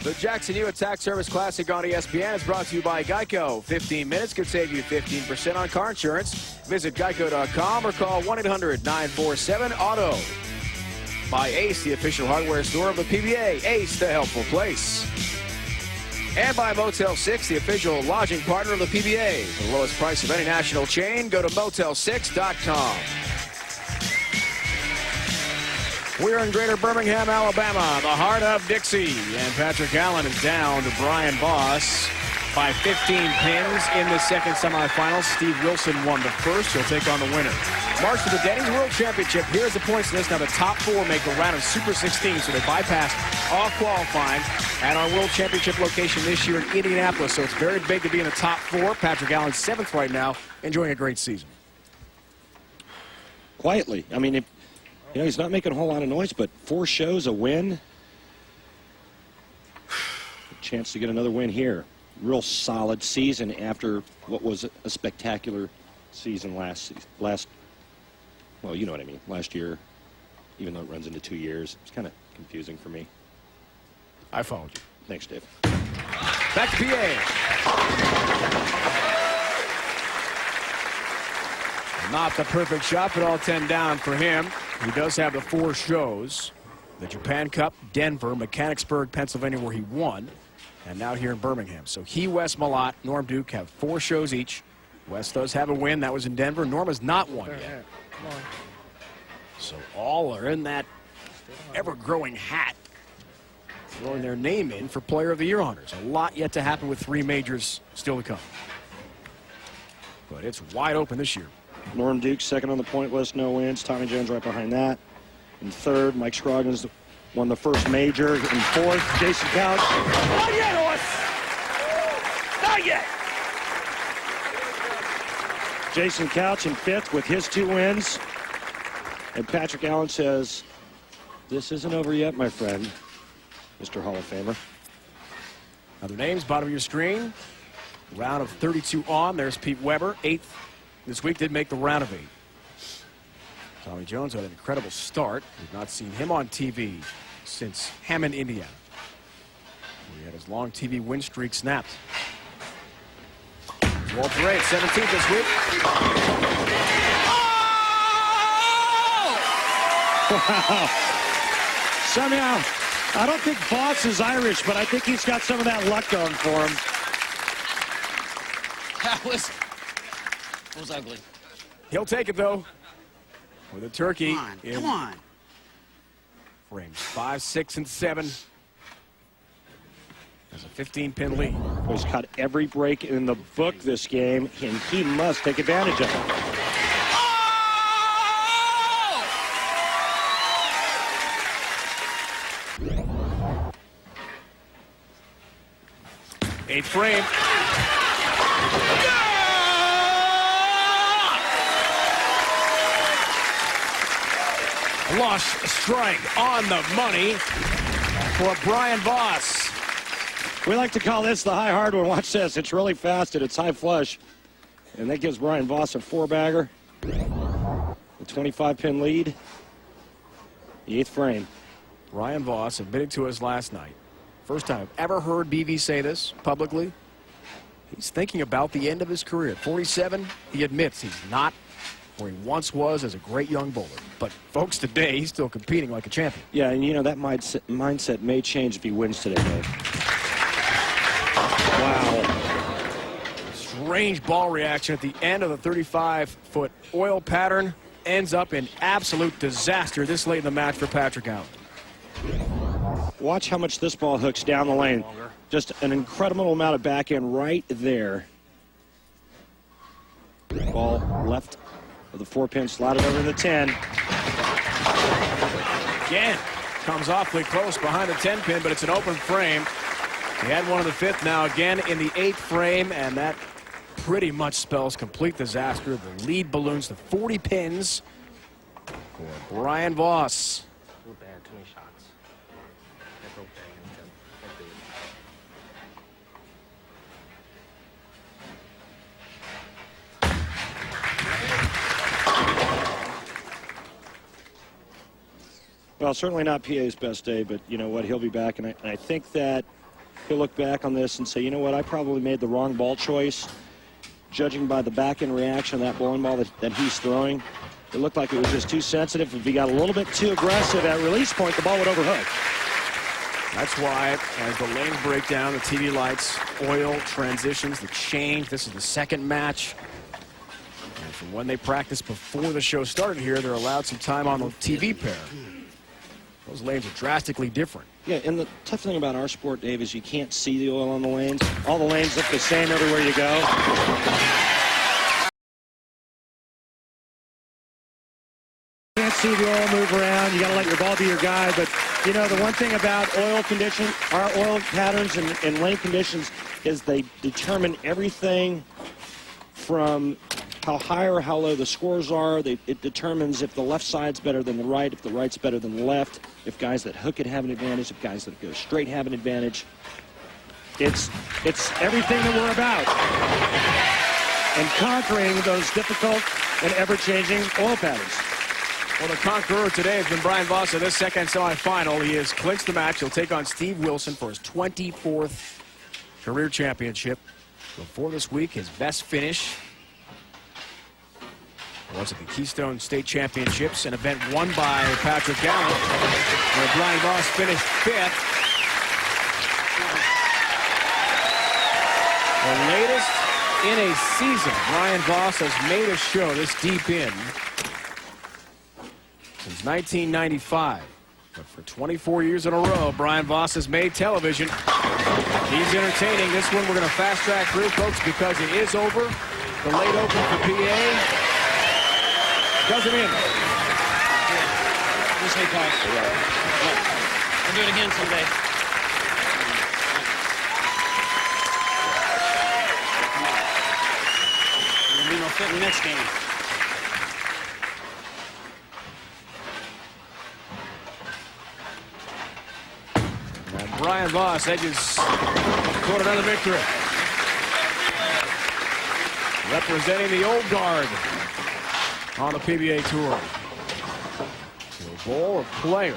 The Jackson Hewitt Tax Service Classic on ESPN is brought to you by Geico. 15 minutes could save you 15% on car insurance. Visit geico.com or call 1-800-947-AUTO. By Ace, the official hardware store of the PBA. Ace, the helpful place. And by Motel 6, the official lodging partner of the PBA. For the lowest price of any national chain, go to motel6.com. We're in Greater Birmingham, Alabama, the heart of Dixie. And Patrick Allen is down to Brian Voss by 15 pins in the second semifinal. Steve Wilson won the first. He'll take on the winner. March to the Denny's World Championship. Here's the points list. Now the top 4 make the round of Super 16, so they bypass all qualifying at our World Championship location this year in Indianapolis. So it's very big to be in the top 4. Patrick Allen 7th right now, enjoying a great season. Quietly. I mean, he's not making a whole lot of noise, but 4 shows, a win. A chance to get another win here. Real solid season after what was a spectacular season last well, you know what I mean, last year, even though it runs into 2 years. It's kind of confusing for me. I followed you. Thanks, Dave. Back to PA. Not the perfect shot, but all 10 down for him. He does have the 4 shows. The Japan Cup, Denver, Mechanicsburg, Pennsylvania, where he won. And now here in Birmingham. So he, Wes Malott, Norm Duke have 4 shows each. Wes does have a win. That was in Denver. Norm has not won yet. Come on. So all are in that ever-growing hat, throwing their name in for Player of the Year honors. A lot yet to happen with 3 majors still to come. But it's wide open this year. Norm Duke second on the point list, no wins. Tommy Jones right behind that. In third, Mike Scroggins won the first major. In fourth, Jason Couch. Not yet, Voss. Not yet. Jason Couch in fifth with his 2 wins. And Patrick Allen says, this isn't over yet, my friend, Mr. Hall of Famer. Other names, bottom of your screen. Round of 32 on. There's Pete Weber, 8th. This week did make the round of 8. Tommy Jones had an incredible start. We've not seen him on TV since Hammond, Indiana, where he had his long TV win streak snapped. Walter Ray, 17th this week. Wow. Somehow, I don't think Voss is Irish, but I think he's got some of that luck going for him. It was ugly. He'll take it, though, with a turkey. Come on. Frames 5, 6, and 7. There's a 15-pin lead. He's caught every break in the book this game, and he must take advantage of it. Eighth frame. Lush strike on the money for Brian Voss. We like to call this the high hard one. Watch this. It's really fast and it's high flush. And that gives Brian Voss a 4-bagger. The 25-pin lead. The 8th frame. Brian Voss admitted to us last night. First time I've ever heard BV say this publicly. He's thinking about the end of his career. At 47, he admits he's not where he once was as a great young bowler. But folks, today he's still competing like a champion. Yeah, and you know that mindset may change if he wins today, Dave. Wow. Strange ball reaction at the end of the 35-foot oil pattern. Ends up in absolute disaster this late in the match for Patrick Allen. Watch how much this ball hooks down the lane. Just an incredible amount of backhand right there. Ball left of the 4-pin, slotted over in the 10. Again, comes awfully close behind the 10-pin, but it's an open frame. He had one in the 5th, now again in the 8th frame, and that pretty much spells complete disaster. The lead balloons to 40 pins for Brian Voss. Too bad, too many shots. That's okay. Well, certainly not PA's best day, but you know what? He'll be back, and I think that he'll look back on this and say, you know what? I probably made the wrong ball choice. Judging by the back-end reaction of that bowling ball that he's throwing, it looked like it was just too sensitive. If he got a little bit too aggressive at release point, the ball would overhook. That's why, as the lanes break down, the TV lights, oil transitions, the change. This is the second match. And from when they practiced before the show started here, they're allowed some time on the TV pair. Those lanes are drastically different. Yeah, and the tough thing about our sport, Dave, is you can't see the oil on the lanes. All the lanes look the same everywhere you go. You can't see the oil move around. You got to let your ball be your guide. But, you know, the one thing about oil condition, our oil patterns and lane conditions is they determine everything from how high or how low the scores are. It determines if the left side's better than the right, if the right's better than the left, if guys that hook it have an advantage, if guys that go straight have an advantage. It's everything that we're about. And conquering those difficult and ever-changing oil patterns. Well, the conqueror today has been Brian Voss in this second semifinal. He has clinched the match. He'll take on Steve Wilson for his 24th career championship. Before this week, his best finish was at the Keystone State Championships, an event won by Patrick Allen, where Brian Voss finished 5th. The latest in a season Brian Voss has made a show this deep in since 1995. But for 24 years in a row, Brian Voss has made television. He's entertaining. This one we're going to fast track through, folks, because it is over. The late open for PA doesn't end. We'll say pause. We'll do it again someday. There'll be no fit in the next game. And Brian Voss edges toward another victory. Representing the old guard on the PBA Tour. A bowler player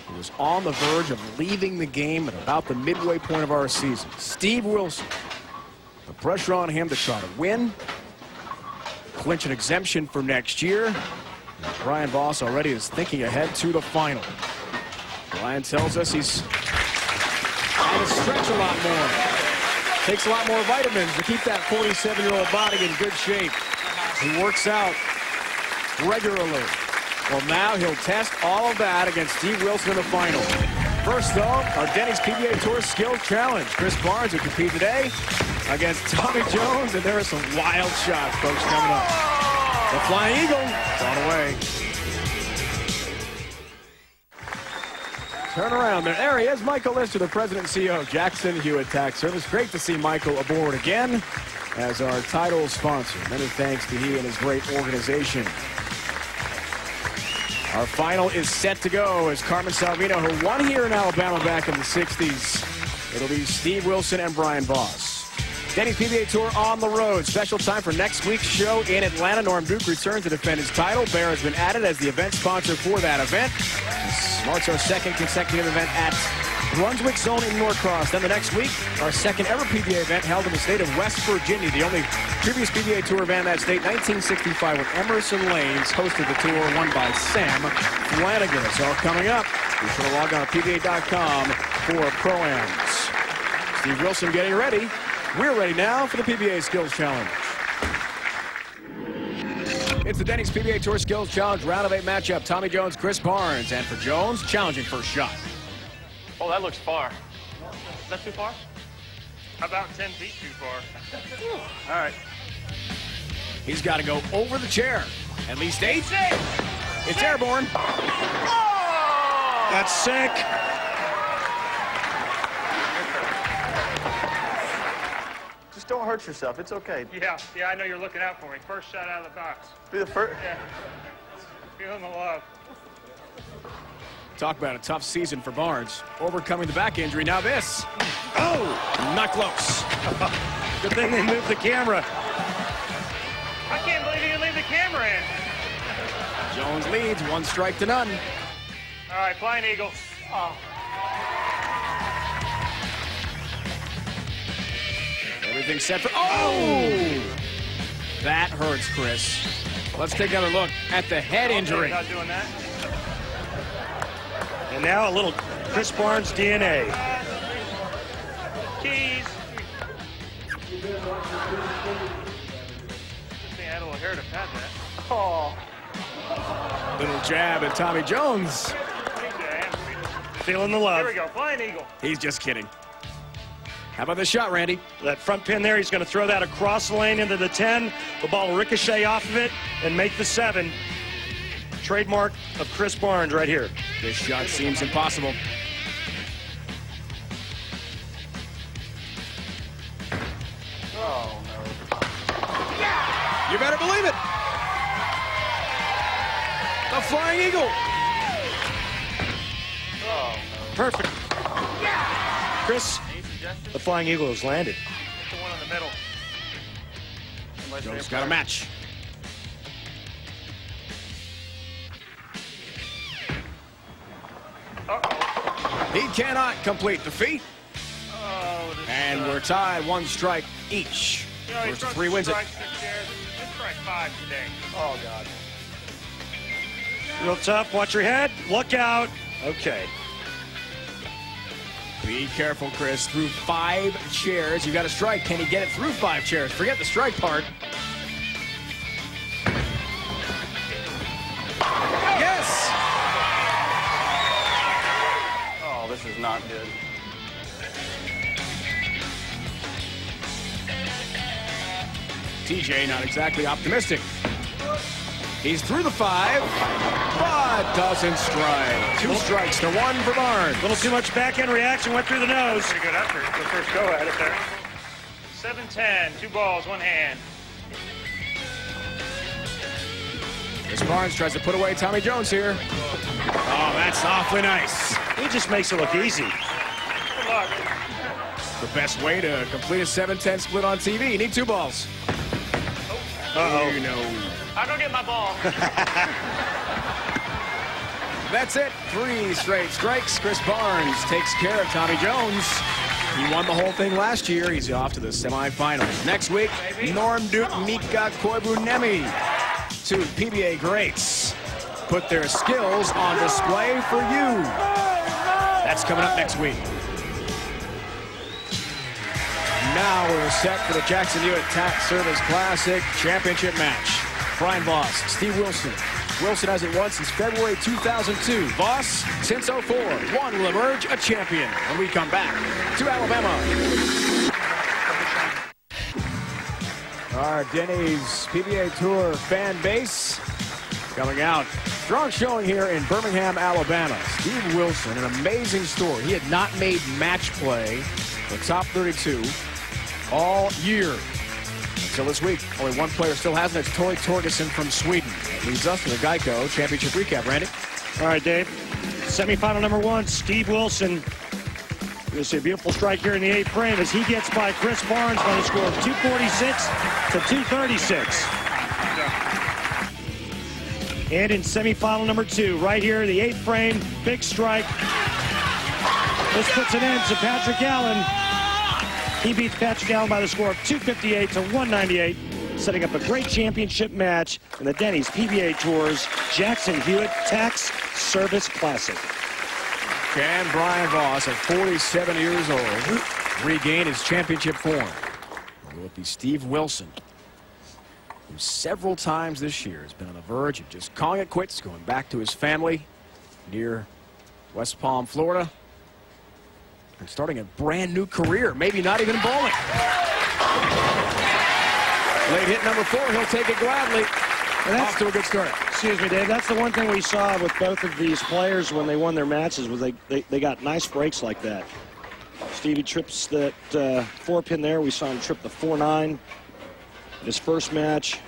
who was on the verge of leaving the game at about the midway point of our season. Steve Wilson. The pressure on him to try to win, clinch an exemption for next year. And Brian Voss already is thinking ahead to the final. Brian tells us he's had to stretch a lot more. Takes a lot more vitamins to keep that 47-year-old body in good shape. He works out regularly. Well, now he'll test all of that against Steve Wilson in the final. First, though, our Denny's PBA Tour Skills Challenge. Chris Barnes will compete today against Tommy Jones, and there are some wild shots, folks, coming up. The Flying Eagle is on the way. Turn around there. There he is, Michael Lister, the president and CEO of Jackson Hewitt Tax Service. Great to see Michael aboard again as our title sponsor. Many thanks to he and his great organization. Our final is set to go as Carmen Salvino, who won here in Alabama back in the 60s. It'll be Steve Wilson and Brian Voss. Denny's PBA Tour on the road. Special time for next week's show in Atlanta. Norm Duke returns to defend his title. Bear has been added as the event sponsor for that event. This marks our second consecutive event at Brunswick Zone in Norcross. Then the next week, our second ever PBA event held in the state of West Virginia. The only previous PBA Tour event in that state, 1965, when Emerson Lanes hosted the tour, won by Sam Flanagan. It's all coming up. Be sure to log on to PBA.com for pro-ams. Steve Wilson getting ready. We're ready now for the PBA Skills Challenge. It's the Denny's PBA Tour Skills Challenge round of 8 matchup. Tommy Jones, Chris Barnes, and for Jones, challenging first shot. Oh, that looks far. Is that too far? How about 10 feet too far? All right. He's got to go over the chair. At least 8. It's airborne. Oh! That's sick. Just don't hurt yourself. It's okay. Yeah, I know you're looking out for me. First shot out of the box. Be the first. Yeah. Feeling the love. Talk about a tough season for Barnes. Overcoming the back injury. Now this. Oh, not close. Good thing they moved the camera. I can't believe you didn't leave the camera in. Jones leads 1 strike to none. All right, Flying Eagle. Oh. Everything's set for. Oh! That hurts, Chris. Let's take another look at the head injury. Not doing that. And now a little Chris Barnes DNA. Keys. I had a little hair to pad that. Oh. Little jab at Tommy Jones. Feeling the love. Here we go, Flying Eagle. He's just kidding. How about this shot, Randy? That front pin there, he's going to throw that across the lane into the 10. The ball will ricochet off of it and make the 7. Trademark of Chris Barnes right here. This shot seems impossible. Oh, no. You better believe it. The Flying Eagle. Oh, no. Perfect. Chris, the Flying Eagle has landed. The one in the middle. Jones got a match. Uh-oh. He cannot complete the feat. Oh, and we're tied 1 strike each. You know, First 3 wins it. Just strike 5 today. Oh, God. Real tough. Watch your head. Look out. Okay. Be careful, Chris. Through 5 chairs. You got a strike. Can he get it through 5 chairs? Forget the strike part. Yes! Oh, this is not good. TJ not exactly optimistic. He's through the 5, but doesn't strike. 2 strikes to 1 for Barnes. A little too much back-end reaction went through the nose. Pretty good effort. The first go at it there. 7-10, 2 balls, 1 hand. Chris Barnes tries to put away Tommy Jones here. Oh, that's awfully nice. He just makes it look easy. Good luck. The best way to complete a 7-10 split on TV. You need 2 balls. Uh-oh. You know. I'll go get my ball. That's it. 3 straight strikes. Chris Barnes takes care of Tommy Jones. He won the whole thing last year. He's off to the semifinals. Next week, Norm Duke, Mika Koibunemi. 2 PBA greats put their skills on display for you. That's coming up next week. Now we're set for the Jackson Hewitt Tax Service Classic Championship match. Brian Voss, Steve Wilson. Wilson hasn't won since February 2002. Voss, since 04. One will emerge a champion when we come back to Alabama. Our Denny's PBA Tour fan base coming out. Strong showing here in Birmingham, Alabama. Steve Wilson, an amazing story. He had not made match play for top 32 all year until this week. Only one player still hasn't. It's Tori Torgerson from Sweden. That leads us to the Geico Championship recap. Randy? All right, Dave. Semifinal number 1, Steve Wilson. You'll see a beautiful strike here in the 8th frame as he gets by Chris Barnes by the score of 246 to 236. And in semifinal number 2, right here, the 8th frame, big strike. This puts an end to Patrick Allen. He beats Patrick Allen by the score of 258 to 198, setting up a great championship match in the Denny's PBA Tour's Jackson Hewitt Tax Service Classic. Can Brian Voss, at 47 years old, regain his championship form? Will it be Steve Wilson, who several times this year has been on the verge of just calling it quits, going back to his family near West Palm, Florida, and starting a brand new career, maybe not even bowling. Late hit number 4, he'll take it gladly. And off to a good start. Excuse me, Dave. That's the one thing we saw with both of these players when they won their matches was they got nice breaks like that. Stevie trips that 4-pin there. We saw him trip the 4-9 in his first match.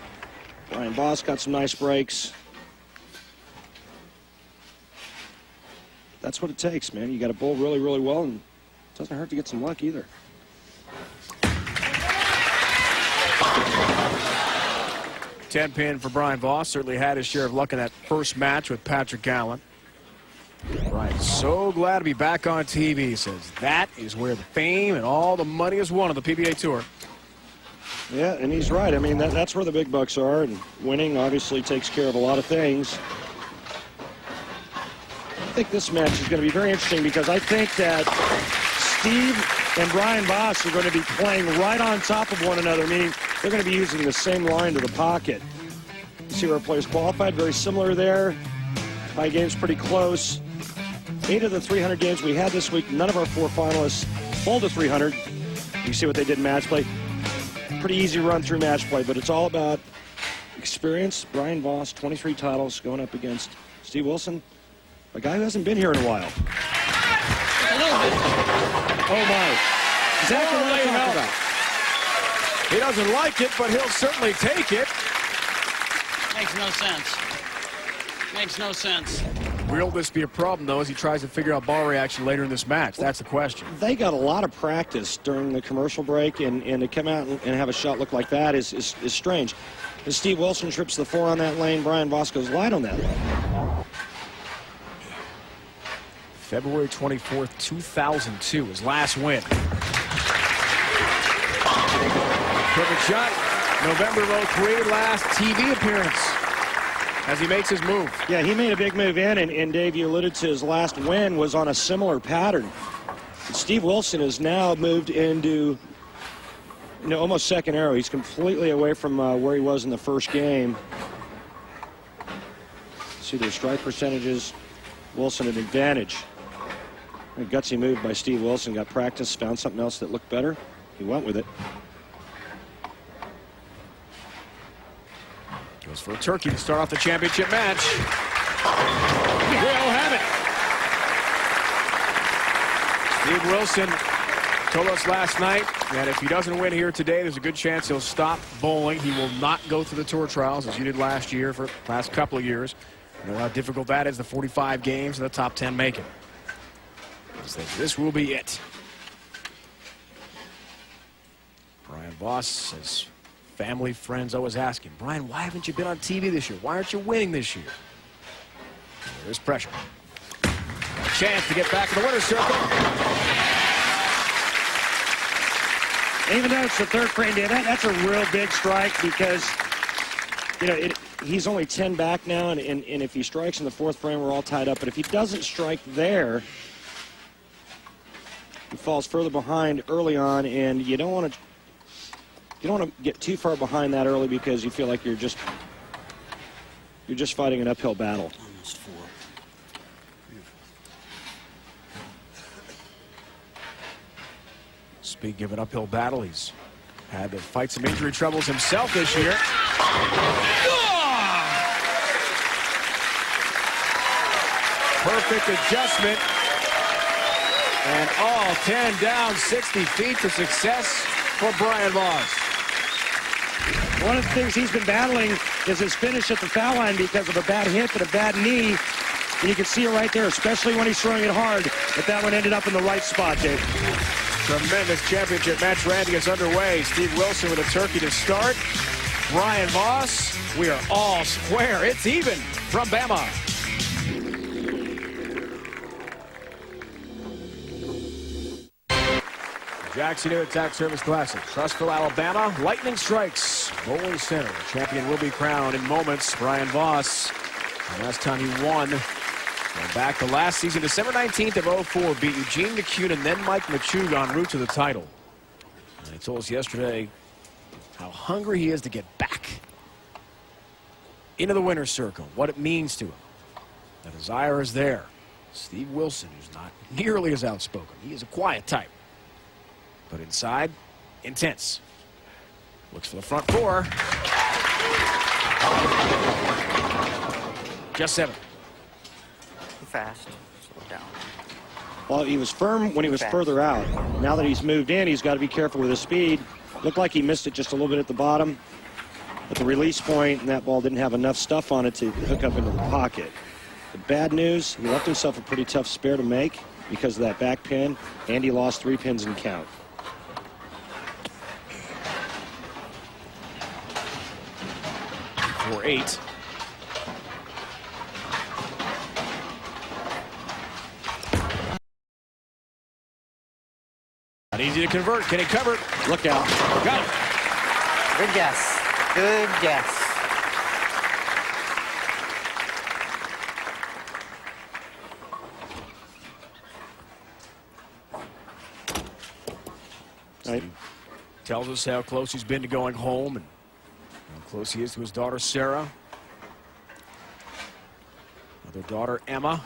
Brian Voss got some nice breaks. That's what it takes, man. You got to bowl really, really well, and it doesn't hurt to get some luck either. Ten-pin for Brian Voss. Certainly had his share of luck in that first match with Patrick Allen. Brian, so glad to be back on TV. He says that is where the fame and all the money is won on the PBA Tour. Yeah, and he's right. I mean, that's where the big bucks are, and winning obviously takes care of a lot of things. I think this match is going to be very interesting because I think that Steve and Brian Voss are going to be playing right on top of one another, meaning they're going to be using the same line to the pocket. You see where our players qualified, very similar there. My game's pretty close. 8 of the 300 games we had this week, none of our 4 finalists bowled to 300. You see what they did in match play. Pretty easy run through match play, but it's all about experience. Brian Voss, 23 titles, going up against Steve Wilson, a guy who hasn't been here in a while. Oh, my. Exactly what I'm talking about. He doesn't like it, but he'll certainly take it. Makes no sense. Makes no sense. Will this be a problem, though, as he tries to figure out ball reaction later in this match? That's the question. They got a lot of practice during the commercial break, and to come out and have a shot look like that is strange. As Steve Wilson trips the 4 on that lane, Brian Voss goes light on that lane. February 24th, 2002, his last win. Perfect shot. November 03, last TV appearance as he makes his move. Yeah, he made a big move in, and Dave, you alluded to his last win was on a similar pattern. Steve Wilson has now moved into almost second arrow. He's completely away from where he was in the first game. See their strike percentages. Wilson an advantage. A gutsy move by Steve Wilson. Got practice, found something else that looked better. He went with it. Goes for a turkey to start off the championship match. We'll have it. Steve Wilson told us last night that if he doesn't win here today, there's a good chance he'll stop bowling. He will not go through the tour trials as you did last year for the last couple of years. You know how difficult that is, the 45 games and the top 10 make it. He says this will be it. Brian Voss says family, friends always ask him, Brian, why haven't you been on TV this year? Why aren't you winning this year? There's pressure. A chance to get back in the winner's circle. Even though it's the 3rd frame, that's a real big strike because, he's only 10 back now, and if he strikes in the 4th frame, we're all tied up. But if he doesn't strike there, falls further behind early on, and you don't want to get too far behind that early because you feel like you're just fighting an uphill battle. Almost 4. Speaking of an uphill battle, he's had to fight some injury troubles himself this year. Perfect adjustment. And all 10 down, 60 feet for success for Brian Voss. One of the things he's been battling is his finish at the foul line because of a bad hip and a bad knee. And you can see it right there, especially when he's throwing it hard. But that one ended up in the right spot, Dave. Tremendous championship match. Randy is underway. Steve Wilson with a turkey to start. Brian Voss, we are all square. It's even from Bama. Jackson Hewitt Tax Service Classic, Trussville, Alabama. Lightning strikes. Bowling Center. Champion will be crowned in moments. Brian Voss. The last time he won. Going back to last season, December 19th of 04, beat Eugene McCune and then Mike Machug en route to the title. And he told us yesterday how hungry he is to get back into the winner's circle, what it means to him. The desire is there. Steve Wilson, who's not nearly as outspoken. He is a quiet type. But inside, intense. Looks for the front 4. Just 7. Fast. Slow down. Well, he was firm when he was further out. Now that he's moved in, he's got to be careful with his speed. Looked like he missed it just a little bit at the bottom. At the release point, and that ball didn't have enough stuff on it to hook up into the pocket. The bad news, he left himself a pretty tough spare to make because of that back pin, and he lost 3 pins in count. For 8. Not easy to convert. Can he cover? Look out. Got it. Good guess. Good guess. Steve tells us how close he's been to going home and how close he is to his daughter, Sarah. Another daughter, Emma.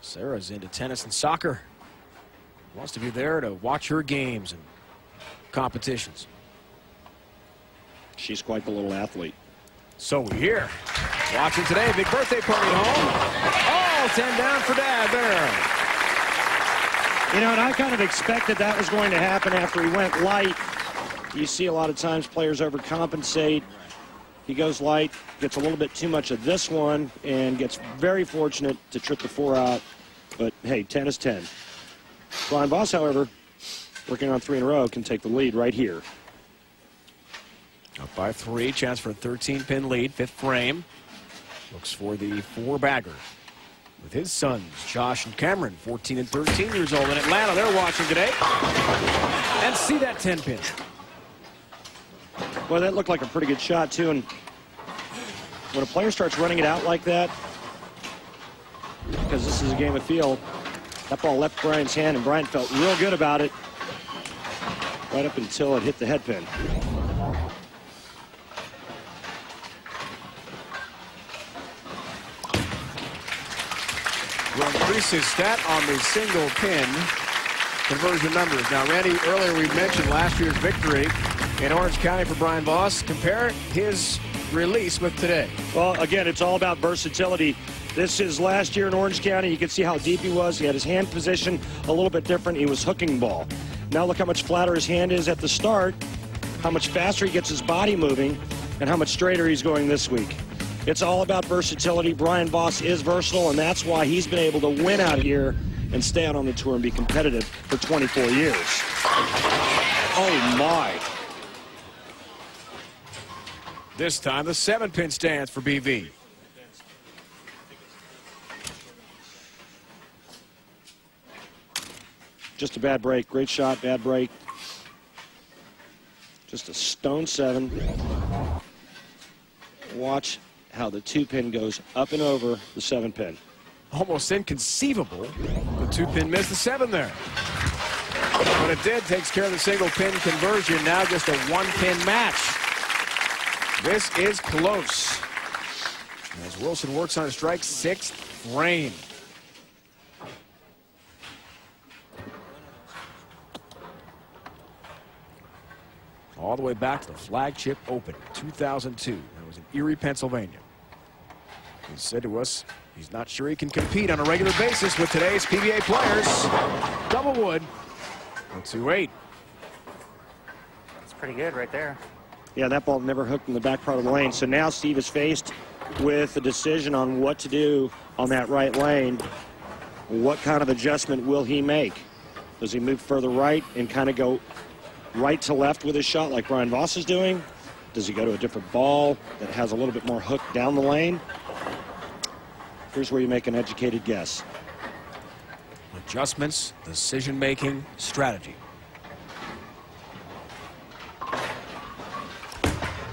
Sarah's into tennis and soccer. Wants to be there to watch her games and competitions. She's quite the little athlete. So we hear. Watching today, big birthday party at home. All 10 down for Dad there. You know, and I kind of expected that was going to happen after he went light. You see a lot of times players overcompensate. He goes light, gets a little bit too much of this one, and gets very fortunate to trip the 4 out. But, hey, 10 is 10. Brian Voss, however, working on 3 in a row, can take the lead right here. Up by 3, chance for a 13-pin lead, 5th frame. Looks for the 4-bagger with his sons, Josh and Cameron, 14 and 13 years old in Atlanta. They're watching today. And see that 10-pin. Well, that looked like a pretty good shot, too. And when a player starts running it out like that, because this is a game of feel, that ball left Brian's hand, and Brian felt real good about it right up until it hit the head pin. Will increase his stat on the single pin conversion numbers. Now, Randy, earlier we mentioned last year's victory in Orange County for Brian Voss. Compare his release with today. Well, again, it's all about versatility. This is last year in Orange County. You can see how deep he was. He had his hand position a little bit different. He was hooking ball. Now look how much flatter his hand is at the start, how much faster he gets his body moving, and how much straighter he's going this week. It's all about versatility. Brian Voss is versatile, and that's why he's been able to win out here and stay out on the tour and be competitive for 24 years. Oh, my. This time, the 7-pin stands for BV. Just a bad break. Great shot, bad break. Just a stone 7. Watch how the 2-pin goes up and over the 7-pin. Almost inconceivable. The 2-pin missed the 7 there. But it did. Takes care of the single pin conversion. Now just a one-pin match. This is close. As Wilson works on a strike, 6th frame. All the way back to the Flagship Open, 2002. That was in Erie, Pennsylvania. He said to us he's not sure he can compete on a regular basis with today's PBA players. Double wood. 2-8. That's pretty good right there. Yeah, that ball never hooked in the back part of the lane. So now Steve is faced with a decision on what to do on that right lane. What kind of adjustment will he make? Does he move further right and kind of go right to left with his shot like Brian Voss is doing? Does he go to a different ball that has a little bit more hook down the lane? Here's where you make an educated guess. Adjustments, decision-making, strategy.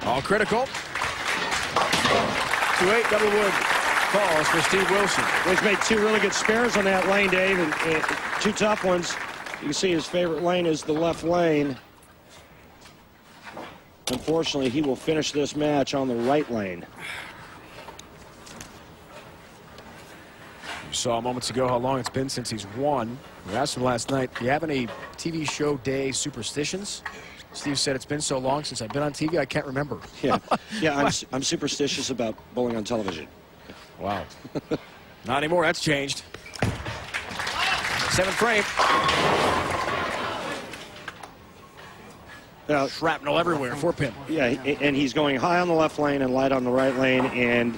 All critical. 2-8 double wood falls for Steve Wilson. He's made 2 really good spares on that lane, Dave, and 2 tough ones. You can see his favorite lane is the left lane. Unfortunately, he will finish this match on the right lane. You saw moments ago how long it's been since he's won. We asked him last night, do you have any TV show day superstitions? Steve said, it's been so long since I've been on TV, I can't remember. Yeah, yeah, I'm superstitious about bowling on television. Wow. Not anymore, that's changed. 7th frame. Shrapnel everywhere, 4-pin. Yeah, and he's going high on the left lane and light on the right lane. And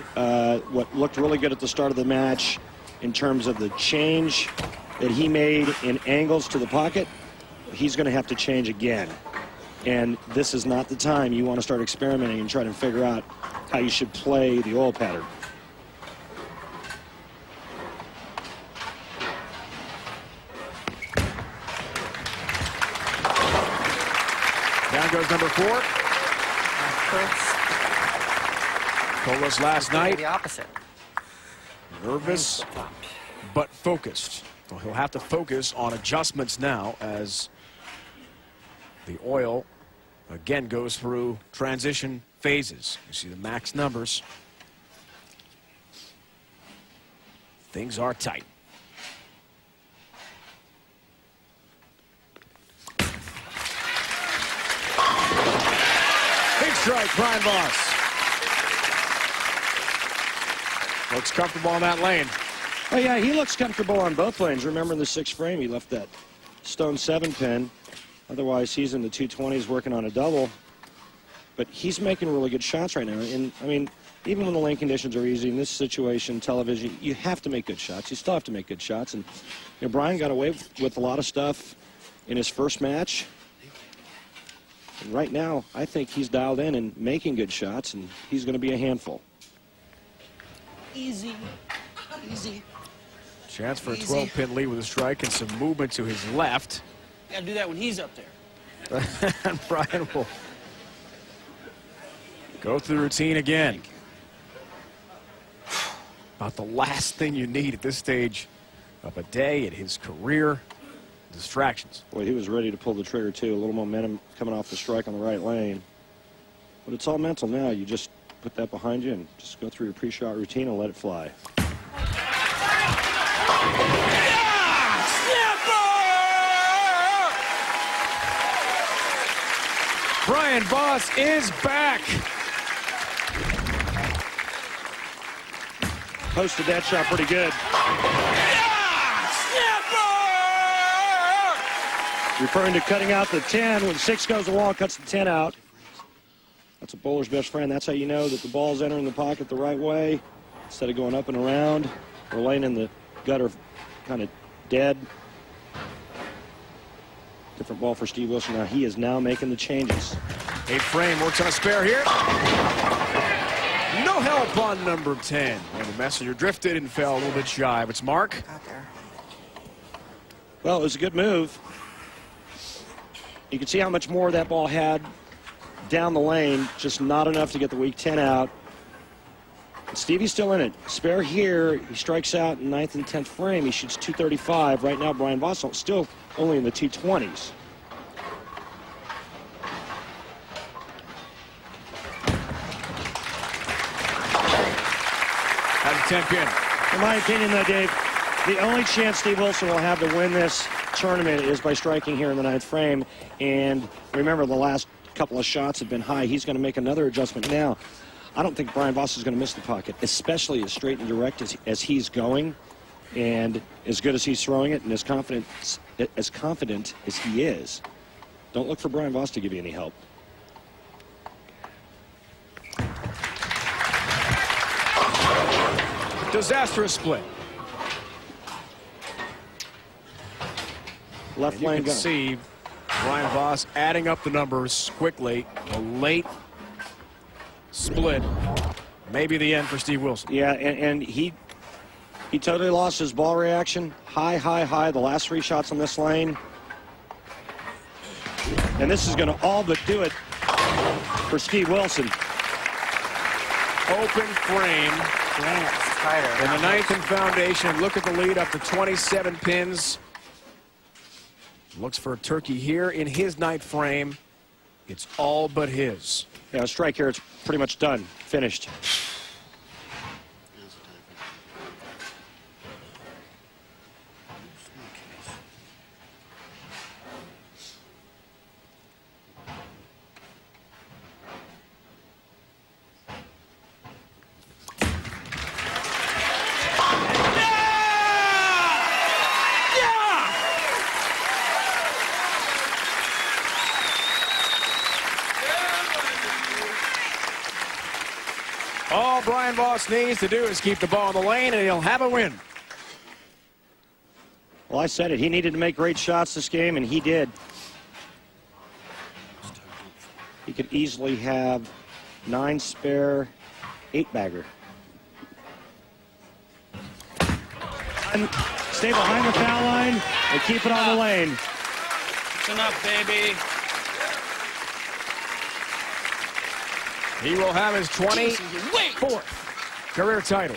what looked really good at the start of the match in terms of the change that he made in angles to the pocket, he's going to have to change again. And this is not the time you want to start experimenting and trying to figure out how you should play the oil pattern. Down goes number 4. Told us last night. The opposite. Nervous, but focused. Well, he'll have to focus on adjustments now as the oil again goes through transition phases. You see the max numbers. Things are tight. Big strike, Brian Voss. Looks comfortable on that lane. Oh, yeah, he looks comfortable on both lanes. Remember in the 6th frame, he left that stone 7-pin. Otherwise, he's in the 220s working on a double. But he's making really good shots right now. And, I mean, even when the lane conditions are easy, in this situation, television, you have to make good shots. You still have to make good shots. And, you know, Brian got away with a lot of stuff in his first match. And right now, I think he's dialed in and making good shots, and he's going to be a handful. Easy. Easy. Chance for a 12-pin lead with a strike and some movement to his left. You gotta do that when he's up there. And Brian will go through the routine again. About the last thing you need at this stage of a day in his career. Distractions. Boy, he was ready to pull the trigger, too. A little momentum coming off the strike on the right lane. But it's all mental now. You just put that behind you and just go through your pre-shot routine and let it fly. Brian Voss is back. Posted that shot pretty good. Referring to cutting out the 10. When 6 goes the wall, cuts the 10 out. That's a bowler's best friend. That's how you know that the ball's entering the pocket the right way. Instead of going up and around or laying in the gutter kind of dead. Different ball for Steve Wilson. Now he is now making the changes. 8th frame, works on a spare here. No help on number 10. And the messenger drifted and fell a little bit shy of its mark. Well, it was a good move. You can see how much more that ball had down the lane, just not enough to get the weak 10 out. Stevie's still in it. Spare here. He strikes out in 9th and 10th frame. He shoots 235. Right now, Brian Voss still only in the 220s. That's a 10 pin. In my opinion, though, Dave, the only chance Steve Wilson will have to win this tournament is by striking here in the 9th frame. And remember, the last couple of shots have been high. He's going to make another adjustment now. I don't think Brian Voss is going to miss the pocket, especially as straight and direct as he's going, and as good as he's throwing it, and as confident as he is. Don't look for Brian Voss to give you any help. Disastrous split. Left you lane can gun. see Brian Voss adding up the numbers quickly. A late split. Maybe the end for Steve Wilson. Yeah, and he totally lost his ball reaction. High, high, high. The last 3 shots on this lane. And this is going to all but do it for Steve Wilson. Open frame. In the 9th and foundation. Look at the lead up to 27 pins. Looks for a turkey here in his 9th frame. It's all but his. Yeah, a strike here. It's pretty much done. Finished. All Brian Voss needs to do is keep the ball in the lane, and he'll have a win. Well, I said it. He needed to make great shots this game, and he did. He could easily have 9 spare, 8-bagger. And stay behind the foul line and keep it on the lane. It's enough, baby. He will have his 24th career title.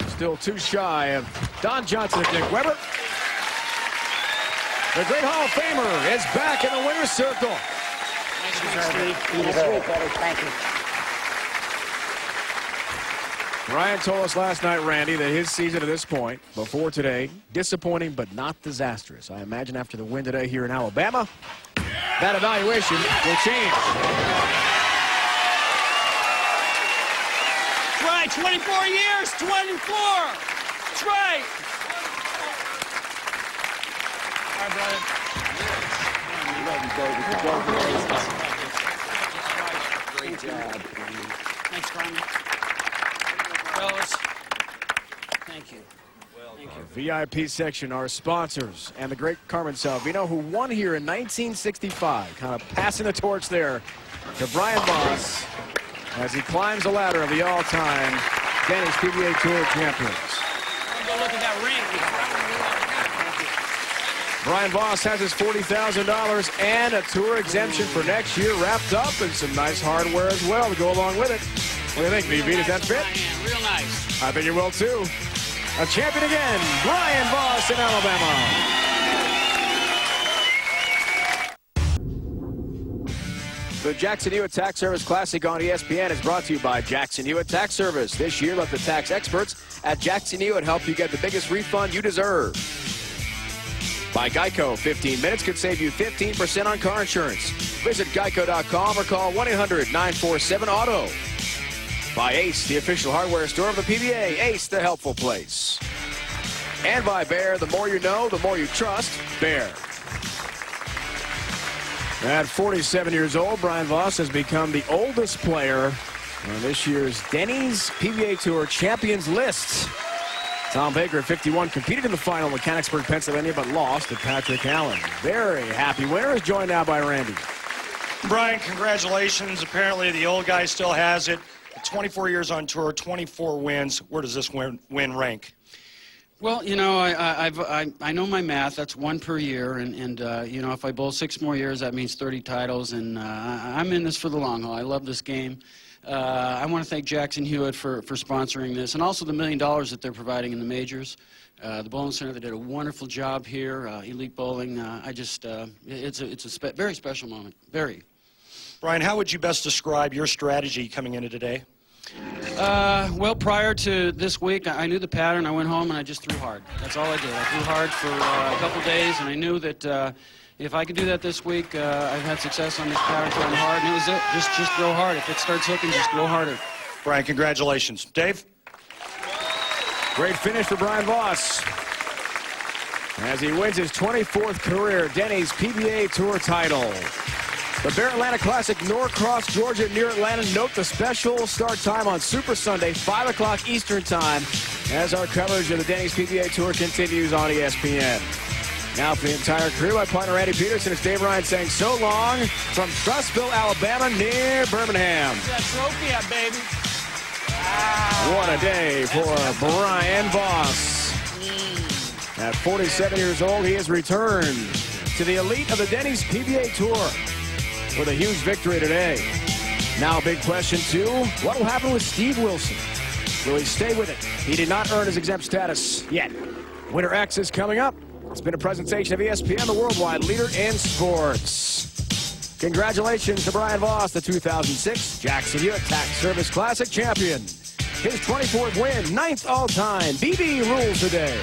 Still too shy of Don Johnson and Dick Weber. The great Hall of Famer is back in the winner's circle. Thank you. Ryan told us last night, Randy, that his season to this point, before today, disappointing but not disastrous. I imagine after the win today here in Alabama, that evaluation will change. Try 24 years, 24. Try. All right, brother. Great job. Thanks, Brian. Fellas, thank you. The VIP section, our sponsors, and the great Carmen Salvino, who won here in 1965, kind of passing the torch there to Brian Voss as he climbs the ladder of the all-time Danish PBA Tour champions. Go look at that ring. Brian Voss has his $40,000 and a tour exemption for next year wrapped up, and some nice hardware as well to go along with it. What do you think, BB? Does that fit? Real nice. I think it will, too. A champion again, Brian Voss in Alabama. The Jackson Hewitt Tax Service Classic on ESPN is brought to you by Jackson Hewitt Tax Service. This year, let the tax experts at Jackson Hewitt help you get the biggest refund you deserve. By Geico, 15 minutes could save you 15% on car insurance. Visit geico.com or call 1-800-947-AUTO. By Ace, the official hardware store of the PBA. Ace, the helpful place. And by Bear, the more you know, the more you trust. Bear. At 47 years old, Brian Voss has become the oldest player on this year's Denny's PBA Tour Champions List. Tom Baker at 51 competed in the final in Mechanicsburg, Pennsylvania, but lost to Patrick Allen. Very happy winner is joined now by Randy. Brian, congratulations. Apparently the old guy still has it. 24 years on tour, 24 wins. Where does this win rank? Well, you know, I know my math. That's 1 per year, and you know, if I bowl 6 more years, that means 30 titles, and I'm in this for the long haul. I love this game. I want to thank Jackson Hewitt for sponsoring this, and also the $1 million that they're providing in the majors. The Bowling Center, they did a wonderful job here. Elite Bowling. It's a very special moment. Very. Brian, how would you best describe your strategy coming into today? Well, prior to this week, I knew the pattern. I went home and I just threw hard. That's all I did. I threw hard for a couple days, and I knew that if I could do that this week, I've had success on this pattern, throwing hard, and it was it. Just throw hard. If it starts hooking, just go harder. Brian, congratulations. Dave? Great finish for Brian Voss as he wins his 24th career Denny's PBA Tour title. The Bear Atlanta Classic, Norcross, Georgia, near Atlanta. Note the special start time on Super Sunday, 5 o'clock Eastern Time, as our coverage of the Denny's PBA Tour continues on ESPN. Now for the entire crew, my partner Randy Peterson. It's Dave Ryan saying so long from Trussville, Alabama, near Birmingham. That trophy, baby. What a day for Brian Voss. At 47 years old, he has returned to the elite of the Denny's PBA Tour with a huge victory today. Now a big question, too. What will happen with Steve Wilson? Will he stay with it? He did not earn his exempt status yet. Winter X is coming up. It's been a presentation of ESPN, the worldwide leader in sports. Congratulations to Brian Voss, the 2006 Jackson Hewitt Tax Service Classic champion. His 24th win, 9th all-time. BB rules today.